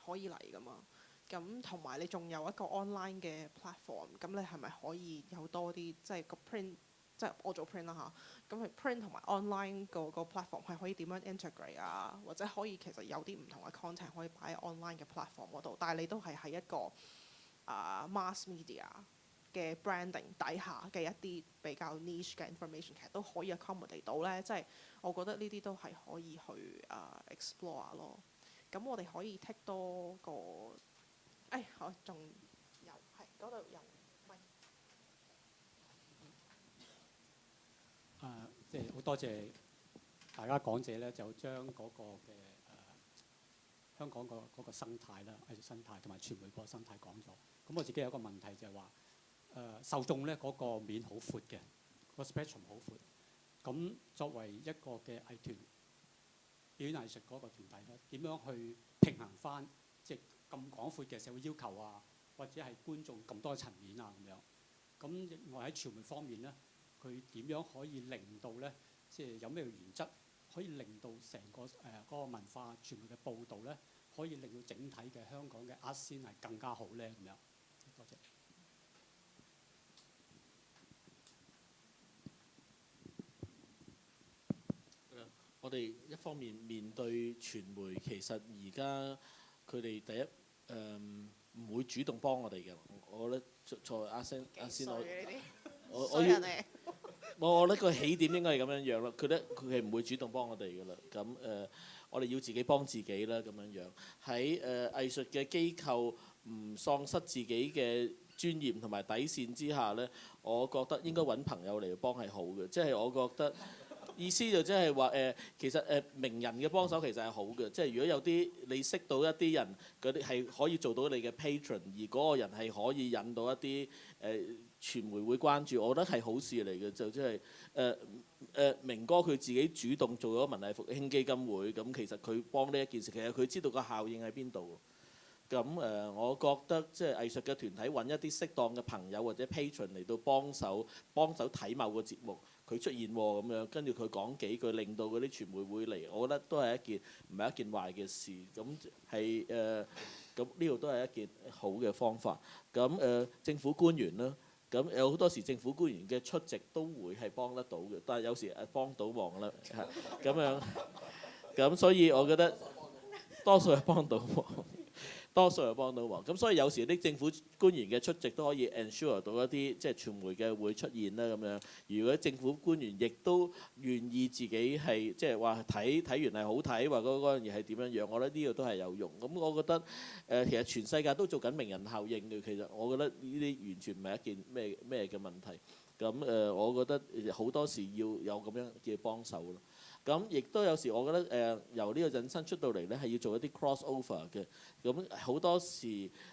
可以嚟㗎嘛。咁同埋你仲有一個 online 嘅 platform，咁你係咪可以有多啲即係個 print， 即係我做 print 啦嚇，咁佢 print 同埋 online 個 platform 係可以點樣 integrate 啊？或者可以其實有啲唔同嘅 content 可以擺喺 online 嘅 platform 嗰度，但係你都係喺一個mass media嘅 branding 底下嘅一啲比較 niche 嘅 information， 其實都可以 accommodate 到咧。即係我覺得呢啲都係可以去explore 咯。咁我哋可以 take 多個，我仲有係嗰度有咪？即係好多謝大家講者咧，就將嗰個嘅香港嗰個生態啦、藝術生態同埋傳媒個生態講咗。咁我自己有一個問題就係話，受眾咧嗰個面好闊嘅，個 spectrum 好闊。咁作為一個嘅藝團表演藝術嗰個團體咧，點樣去平衡翻即係咁廣闊嘅社會要求啊，或者係觀眾咁多層面啊咁樣？咁另外喺傳媒方面咧，佢點樣可以令到咧，即係有咩原則可以令到成個嗰個文化傳媒嘅報導咧，可以令到整體嘅香港嘅 art scene 係更加好咧咁樣？多謝。我哋一方面面對傳媒，其實而家佢哋第一唔會主動幫我哋嘅。我覺得在阿仙我覺得個起點應該係咁樣樣啦。佢係唔會主動幫我哋嘅啦。咁我哋要自己幫自己啦。咁樣樣喺藝術嘅機構唔喪失自己嘅專業同埋底線之下咧，我覺得應該揾朋友嚟幫係好嘅。即係我覺得。意思就即係話其實名人嘅幫手其實係好嘅，即係如果有啲你識到一啲人，嗰啲係可以做到你嘅 patron， 而嗰個人係可以引到一啲傳媒會關注，我覺得係好事嚟嘅。就即係明哥佢自己主動做咗文藝復興基金會，咁其實佢幫呢一件事，其實佢知道個效應喺邊度。咁我覺得即係藝術嘅團體揾一啲適當嘅朋友或者 patron 嚟到幫手睇某個節目，佢出現喎咁樣，跟住佢講幾句，令到嗰啲傳媒會嚟，我覺得都係唔係一件壞嘅事。咁係咁呢度都係一件好嘅方法。咁政府官員啦，咁有好多時政府官員嘅出席都會係幫得到嘅，但係有時幫到忙啦，咁樣。咁所以我覺得多數係幫到忙。咁所以有時啲政府官員嘅出席都可以 ensure 到一啲即係傳媒嘅會出現啦咁樣。如果政府官員亦都願意自己係即係話睇完係好睇，或嗰樣嘢係點樣樣，我覺得呢個都係有用。咁我覺得其實全世界都做緊名人效應嘅，其實我覺得呢啲完全唔係一件咩嘅問題。咁我覺得好多時要有咁樣嘅幫手咯。咁亦都有時，我覺得由呢個引申出到嚟咧，係要做一啲 cross over 嘅。咁好多時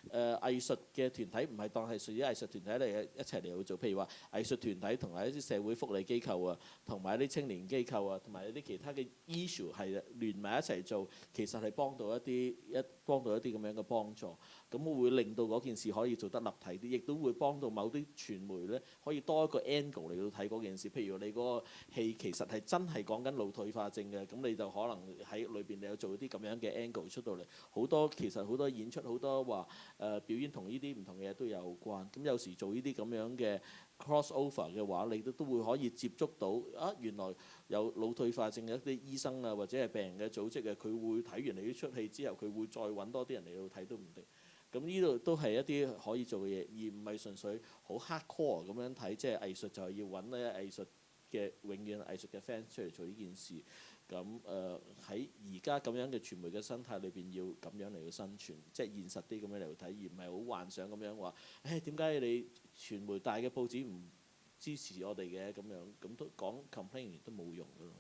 藝術嘅團體唔係當係屬於藝術團體嚟一齊嚟去做，譬如話藝術團體同埋一啲社會福利機構啊，同埋一啲青年機構啊，同埋一啲其他嘅 issue 係聯埋一齊做，其實係幫到一啲咁樣嘅幫助。咁會令到嗰件事可以做得立體啲，亦都會幫到某啲傳媒咧，可以多一個 angle 嚟到睇嗰件事。譬如你嗰個戲其實係真係講緊露退化症嘅，咁你就可能喺裏邊你有做啲咁樣嘅 angle 出到嚟，其實好多演出好多話表演同呢啲唔同嘅嘢都有關。咁有時做呢啲咁樣嘅 crossover 嘅話，你都會可以接觸到原來有腦退化症嘅一啲醫生啊，或者係病人嘅組織啊，佢會睇完你呢出戲之後，佢會再揾多啲人嚟到睇都唔定。咁呢度都係一啲可以做嘅嘢，而唔係純粹好 hardcore 咁樣睇，即係藝術就係要揾咧藝術嘅永遠藝術嘅 fans 出嚟做呢件事。咁喺而家咁樣嘅傳媒嘅生態裏邊，要咁樣嚟到生存，即係現實啲咁樣嚟到睇，而唔係好幻想咁樣話，點解你傳媒大嘅報紙唔支持我哋嘅咁樣，咁都講 complain 都冇用㗎咯。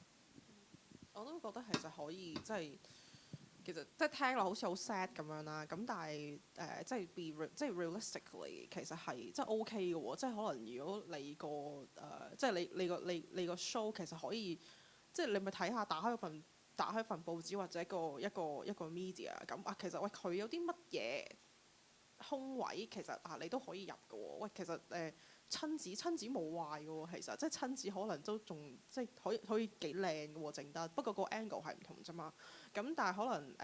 我都覺得其實可以其實即係聽落好似好 sad 咁樣啦，咁但係即係 realistically 其實係即係 OK 嘅喎，即係可能如果你個即係你個 show 其實可以，即係你咪睇下打開份報紙或者一個 media 咁其實喂佢有啲乜嘢空位其實你都可以入嘅喎，喂其實親子冇壞嘅喎，其實即係親子可能都仲即係可以幾靚嘅喎整得，不過個 angle 係唔同啫嘛。咁但係可能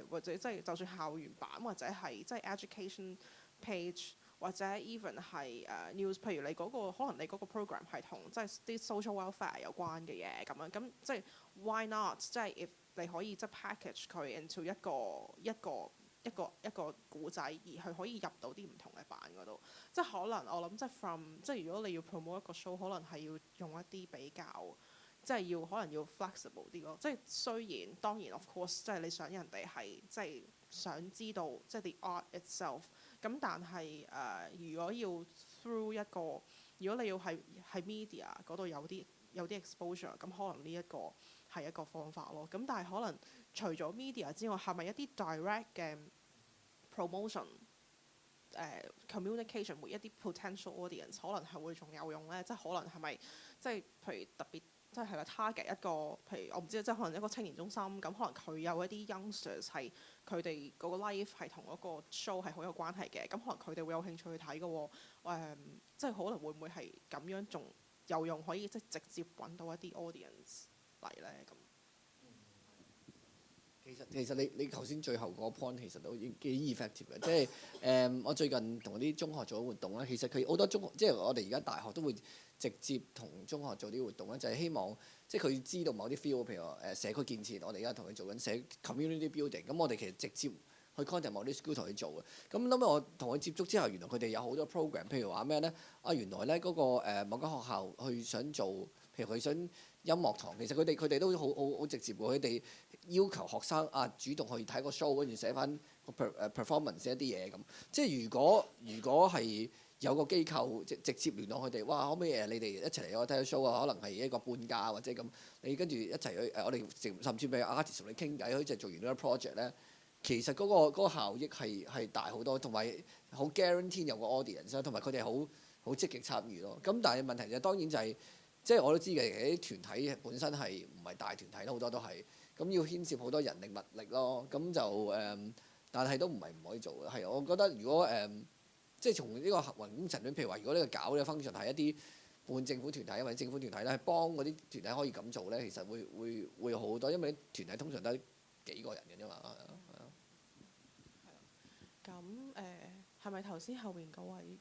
或者即係就算校園版或者係即係 education page 或者 even 係news， 譬如你嗰個可能你嗰個 program 係同即係啲 social welfare 有關嘅嘢咁樣，咁即係 why not？即係 if 你可以即係 package 佢 into一個故仔，而佢可以入到啲唔同嘅版嗰度，即係可能我諗即係 即係如果你要 promote 一個 show，可能係要用一啲比較，即係可能要 flexible 啲咯。即係雖然當然 of course，即係你想人哋係即係想知道即係 the art itself，咁但係如果要 through 一個，如果你要喺 media 嗰度有啲 exposure，咁可能呢一個係一個方法咯。咁但係可能除咗 media 之外，係咪一啲 direct 嘅 promotion、communication with 一啲 potential audience 可能係會仲有用咧？即係可能係咪即係譬如特別即係啦 target 一個譬如我唔知即係可能一個青年中心咁，可能佢有一啲 youngsters 係佢哋嗰個 life 係同嗰個 show 係好有關係嘅，咁可能佢哋會有興趣去睇嘅喎。即係可能會唔會係咁樣仲有用，可以即係直接揾到一啲 audience 嚟咧咁。其實你頭先最後嗰個 point 其實都幾 effective 嘅，即係我最近同啲中學做活動咧，其實佢好多中學，即係我哋而家大學都會直接同中學做啲活動咧，就係希望即係佢知道某啲 feel，譬如話社區建設，我哋而家同佢做緊community building，咁我哋其實直接去 contact 某啲 school 同佢做嘅。咁諗我同佢接觸之後，原來佢哋有好多 program，譬如話咩咧？原來咧嗰個某間學校去想做，譬如佢想音樂堂，其實佢哋都好直接喎，佢哋要求學生主動去睇個 show，跟住寫翻個 performance 一啲嘢咁。即係如果係有個機構直接聯絡佢哋，哇！可唔可以你哋一齊嚟我睇個 show啊？可能係一個半價或者咁，你跟住一齊去我哋甚至俾 artist 同你傾偈，好似做完呢個 project 咧，其實嗰個效益係大好多，同埋好 guarantee 有個 audience， 同埋佢哋好積極參與咯。咁但係問題就當然就係。即係我都知嘅，啲團體本身係唔係大團體啦，好多都係咁要牽涉好多人力物力咯。咁就但係都唔係唔可以做嘅。係我覺得如果即係從呢個客運工程譬如話，如果呢個搞呢個 function 係一啲半政府團體或者政府團體咧，係幫嗰啲團體可以咁做咧，其實會好多，因為啲團體通常都係幾個人嘅啫嘛。咁係咪頭先後面嗰位？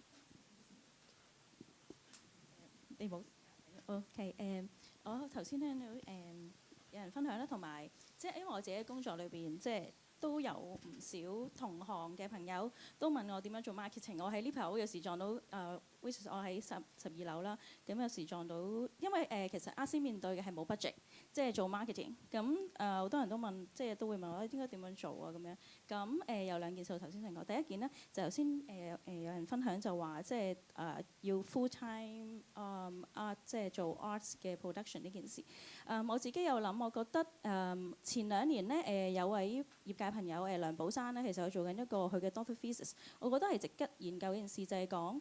你冇。OK， 我頭先聽到有人分享啦，同埋即係因為我自己工作裏邊，即係都有唔少同行嘅朋友都問我點樣做 marketing。我喺呢排有時撞到我喺12樓啦，咁有時撞到，因為其實啱先面對嘅係冇 budget， 即係做 marketing。咁好多人都問，即係都會問我應該點樣做啊咁樣。咁有兩件事我頭先想講，第一件呢，就頭先有人分享就話，即係要 full time art， 即係做 arts 嘅 production 呢件事。我自己有諗，我覺得前2年呢，有位業界朋友梁寶山咧，其實佢做緊一個佢嘅 doctor thesis， 我覺得係值得研究一件事，就係講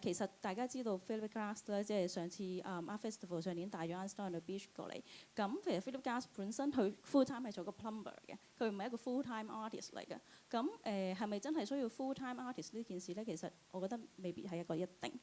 其實大家知道 Philip Glass 咧，即係上次Art Festival 上年帶咗 Einstein on the Beach 過嚟。咁其實 Philip Glass 本身佢 full time 係做個 plumber 嘅，佢唔係一個 full time artist 嚟嘅。咁係咪真係需要 full time artist 呢件事咧？其實我覺得未必係一個一定。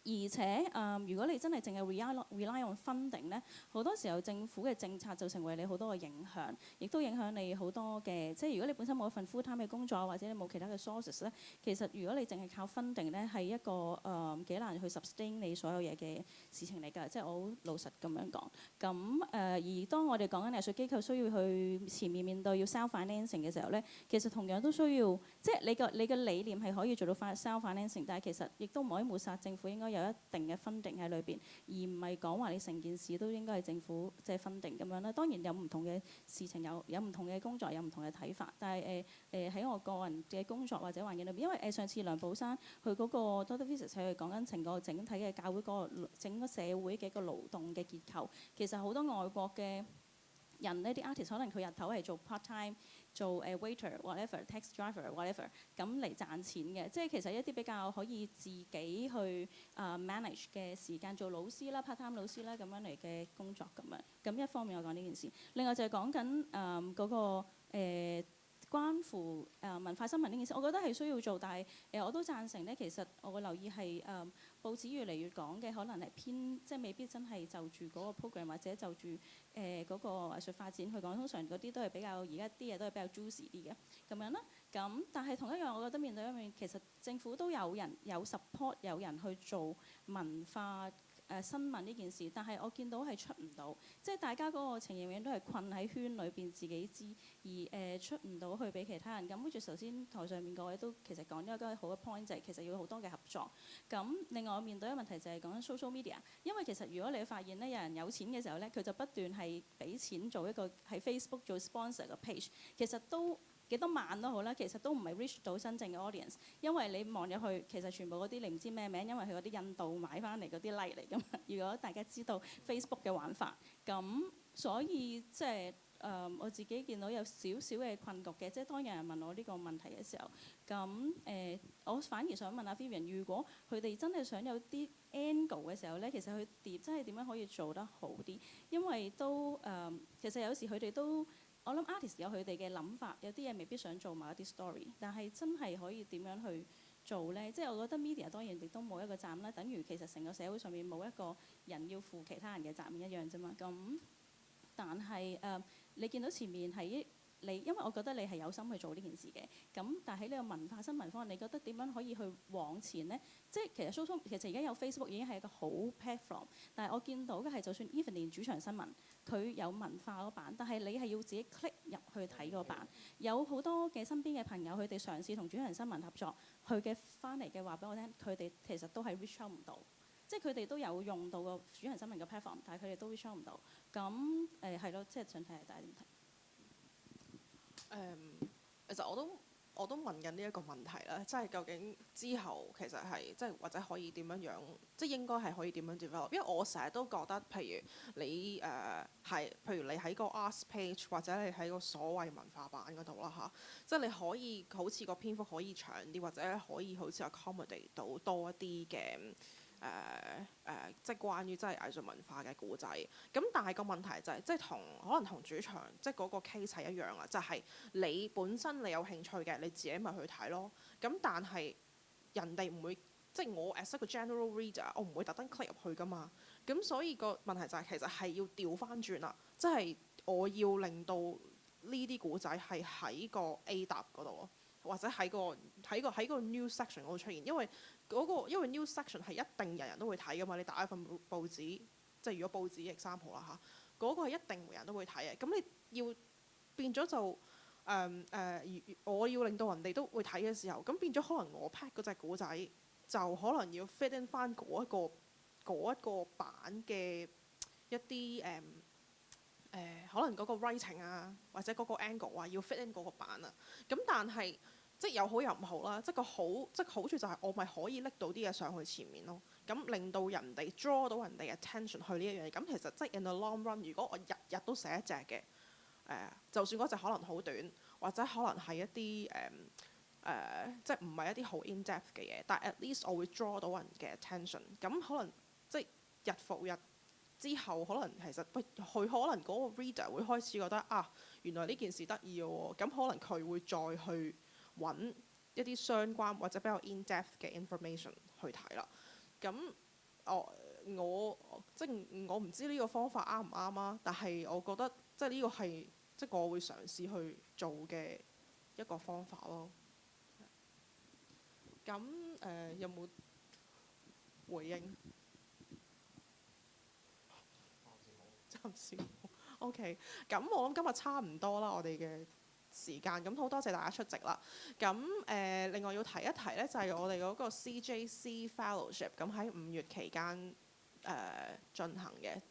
而且如果你真係淨係 rely on funding 咧，好多時候政府嘅政策就成為你好多嘅影響，亦都影響你好多嘅，即係如果你本身冇一份 full time 嘅工作，或者你冇其他嘅 sources 咧，其實如果你淨係靠 funding 咧，係一個幾難去 sustain 你所有嘢嘅事情嚟㗎，即係我好老實咁樣講。咁而當我哋講緊藝術機構需要去前面面對要 self financing 嘅時候咧，其實同樣都需要，即係你個理念係可以做到 self financing，但係其實亦都唔可以抹殺政府應該有一定嘅 funding 喺裏邊，而唔係講話你成件事都應該係政府即係 funding 咁樣啦。當然有唔同嘅事情，有唔同嘅工作，有唔同嘅睇法。但係喺我個人嘅工作或者環境裏邊，因為上次梁寶山佢嗰個 Doctor Physics 係講緊成個整體嘅教會嗰個整個社會嘅一個勞動嘅結構，其實好多外國嘅人呢啲 artist 可能佢日頭係做 part time。做waiter whatever taxi driver whatever 咁嚟賺錢嘅，即係其實一啲比較可以自己去manage 嘅時間，做老師啦 part time 老師啦咁樣嚟嘅工作咁樣。咁一方面我講呢件事，另外就係講緊嗰個關乎文化新聞呢件事，我覺得係需要做，但係我都贊成咧。其實我會留意係報紙越嚟越講嘅，可能係偏即係未必真係就住嗰個 program 或者就住嗰個藝術發展去講。通常嗰啲都係比較而家啲嘢都係比較 juicy 啲嘅咁樣啦。咁但係同一樣，我覺得面對一面，其實政府都有人有 support 有人去做文化。新聞呢件事，但係我見到係出唔到，即係大家嗰個情形永遠都係困喺圈裏邊自己知，而出唔到去俾其他人。咁跟住頭先台上面各位都其實講咗一個好嘅 point，就係其實要好多嘅合作。咁另外我面對嘅問題就係講緊 social media，因為其實如果你發現咧有人有錢嘅時候咧，佢就不斷係俾錢做一個喺 Facebook 做 sponsor 嘅 page，其實都幾多萬都好啦，其實都唔係 reach 到真正嘅 audience，因為你望入去，其實全部嗰啲你唔知咩名，因為佢嗰啲印度買翻嚟嗰啲 like 嚟㗎嘛。如果大家知道 Facebook 嘅玩法，咁所以即係我自己見到有少少嘅困局嘅，即係當有人問我呢個問題嘅時候，咁我反而想問下 Vivian， 如果佢哋真係想有啲 angle 嘅時候咧，其實佢哋真係點樣可以做得好啲？因為都其實有時佢哋都。我諗 artist 有佢哋嘅諗法，有啲嘢未必想做某一啲 story， 但係真係可以點樣去做呢？即係我覺得 media 當然亦都冇一個責任啦，等於其實成個社會上面冇一個人要負其他人嘅責任一樣啫嘛。咁但係你見到前面係你，因為我覺得你係有心去做呢件事嘅。咁但係喺呢個文化新聞方面，你覺得點樣可以去往前呢？即係其實而家有 Facebook 已經係一個好 platform， 但係我見到嘅係就算 even 連主場新聞。佢有文化嗰版，但係你係要自己 click 入去睇嗰版。有好多嘅身邊嘅朋友，佢哋嘗試同主人新聞合作，佢嘅翻嚟嘅話俾我聽，佢哋其實都係 reach out 唔到，即係佢哋都有用到個主人新聞嘅 platform，但係佢哋都 reach out 唔到。咁係咯，即係想睇下大家點睇？其實我都問緊呢一個問題啦，即係究竟之後其實係即係或者可以點樣樣，即係應該係可以點樣 develop？因為我成日都覺得，譬如你譬如你喺個 arts page 或者你喺個所謂文化版嗰度啦嚇，即係你可以好似個篇幅可以長啲，或者可以好似 accommodate 到多一啲嘅。即係關於即係藝術文化嘅故仔，咁但係個問題就係、即係可能同主場即係嗰個 case 係一樣啦，就係、你本身你有興趣嘅，你自己咪去睇咯。咁但係人哋唔會，即係我 as 一個 general reader，我唔會特登 click 入去噶嘛。咁所以個問題就係、其實係要調翻轉啦，即係我要令到呢啲故仔係喺個 A 答嗰度咯。或者喺個 news section 嗰度出現，因為因為 news section 係一定人人都會睇噶嘛，你打一份報紙，即係如果報紙example啦嚇，嗰個係一定人人都會睇嘅。咁你要變咗就我要令到人哋都會睇嘅時候，咁變咗可能我 pack 嗰隻古仔就可能要 fit in 翻嗰一個版嘅一啲可能嗰個 writing 啊，或者嗰個 angle 啊，要 fit in 嗰個版啊。咁但係即係有好有唔好啦。即係好處就係我咪可以拎到啲嘢上去前面咯。咁令到人哋 draw 到人哋嘅 attention 去呢一樣嘢。咁其實即係 in the long run，如果我日日都寫一隻嘅就算嗰隻可能好短，或者可能係一啲即係唔係一啲好 in depth 嘅嘢，但係 at least 我會 draw 到人嘅 attention。咁可能即係日復日。之後可能其實佢可能嗰個 reader 會開始覺得啊，原來呢件事得意嘅喎，咁可能佢會再去揾一啲相關或者比較 in depth 嘅 information 去睇啦。咁我唔知呢個方法啱唔啱啊，但係我覺得即係呢個係即係我會嘗試去做嘅一個方法咯。咁有冇回應？暫時冇。OK， 咁我諗今日差唔多啦，我哋嘅時間，咁好多謝大家出席啦。咁另外要提一提咧，就係我哋嗰個 CJC Fellowship， 咁喺5月期間進行嘅。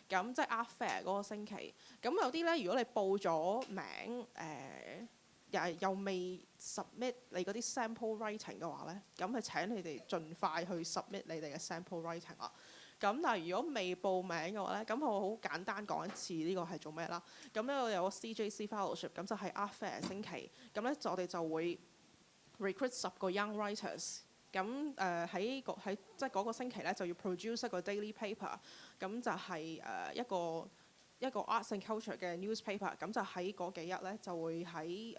咁即係 Art Fair 嗰個星期。咁有啲咧，如果你報咗名又未 submit 你嗰啲 sample writing 嘅話咧，咁係請你哋盡快去 submit 你哋嘅 sample writing 啦。咁但係如果未報名嘅話咧，咁我好簡單講一次呢個係做咩啦。咁呢度有個 CJC Fellowship， 咁就係 Art Fair 星期。咁咧我哋就會 recruit 10個 young writers。咁喺即係嗰個星期咧就要 produce 一個 daily paper。咁就係一個 arts and culture 嘅 newspaper。咁就喺嗰幾日咧就會喺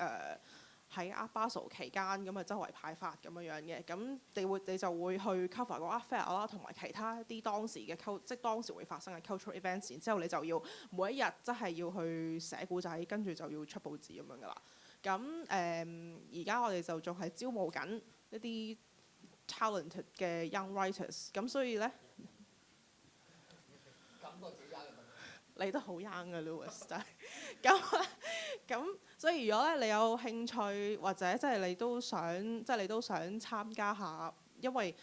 Art Basel 期間咁啊周圍派發咁樣嘅。咁你就會去 cover 個 Art Fair 啦，同埋其他一啲當時嘅即係當時會發生嘅 cultural events。然之後你就要每一日真係要去寫故仔，跟住就要出報紙咁樣噶啦。咁而家我哋就仲係招募緊一啲 talented 嘅 young writers。咁所以咧，你都好 young 嘅 Louis 真係。咁所以如果咧你有興趣或者即係你都想參加下，因為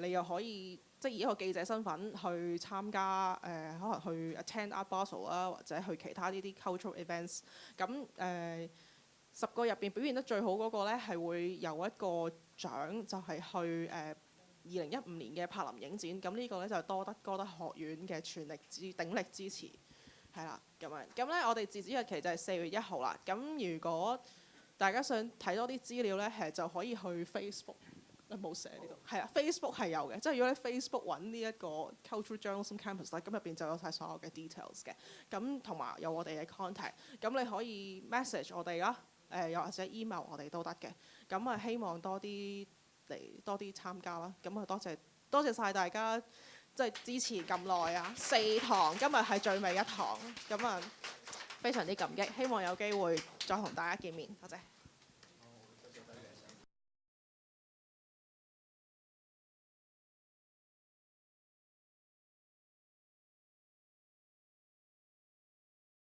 你又可以即係以一個記者身份去參加可能去 attend Art Basel 啦，或者去其他呢啲 cultural events。咁10個入邊表現得最好嗰個咧係會有一個獎，就係去2015年嘅柏林影展。咁呢個咧就多得歌德學院嘅鼎力支持。係啦，咁咧我哋截止日期就係4月1號啦。咁如果大家想睇多啲資料咧，係就可以去 Facebook。冇寫呢度。係啊 ，Facebook 係有嘅，即係如果你 Facebook 揾呢一個 Cultural Journalism Campus 咧，咁入邊就有晒所有嘅 details 嘅。咁同埋有我哋嘅 contact， 咁你可以 message 我哋啦，又或者 email 我哋都得嘅。咁啊，希望多啲參加啦。咁啊，多謝晒大家。即係支持咁耐啊！4堂，今日係最尾1堂，咁啊非常之感激，希望有機會再同大家見面，多謝。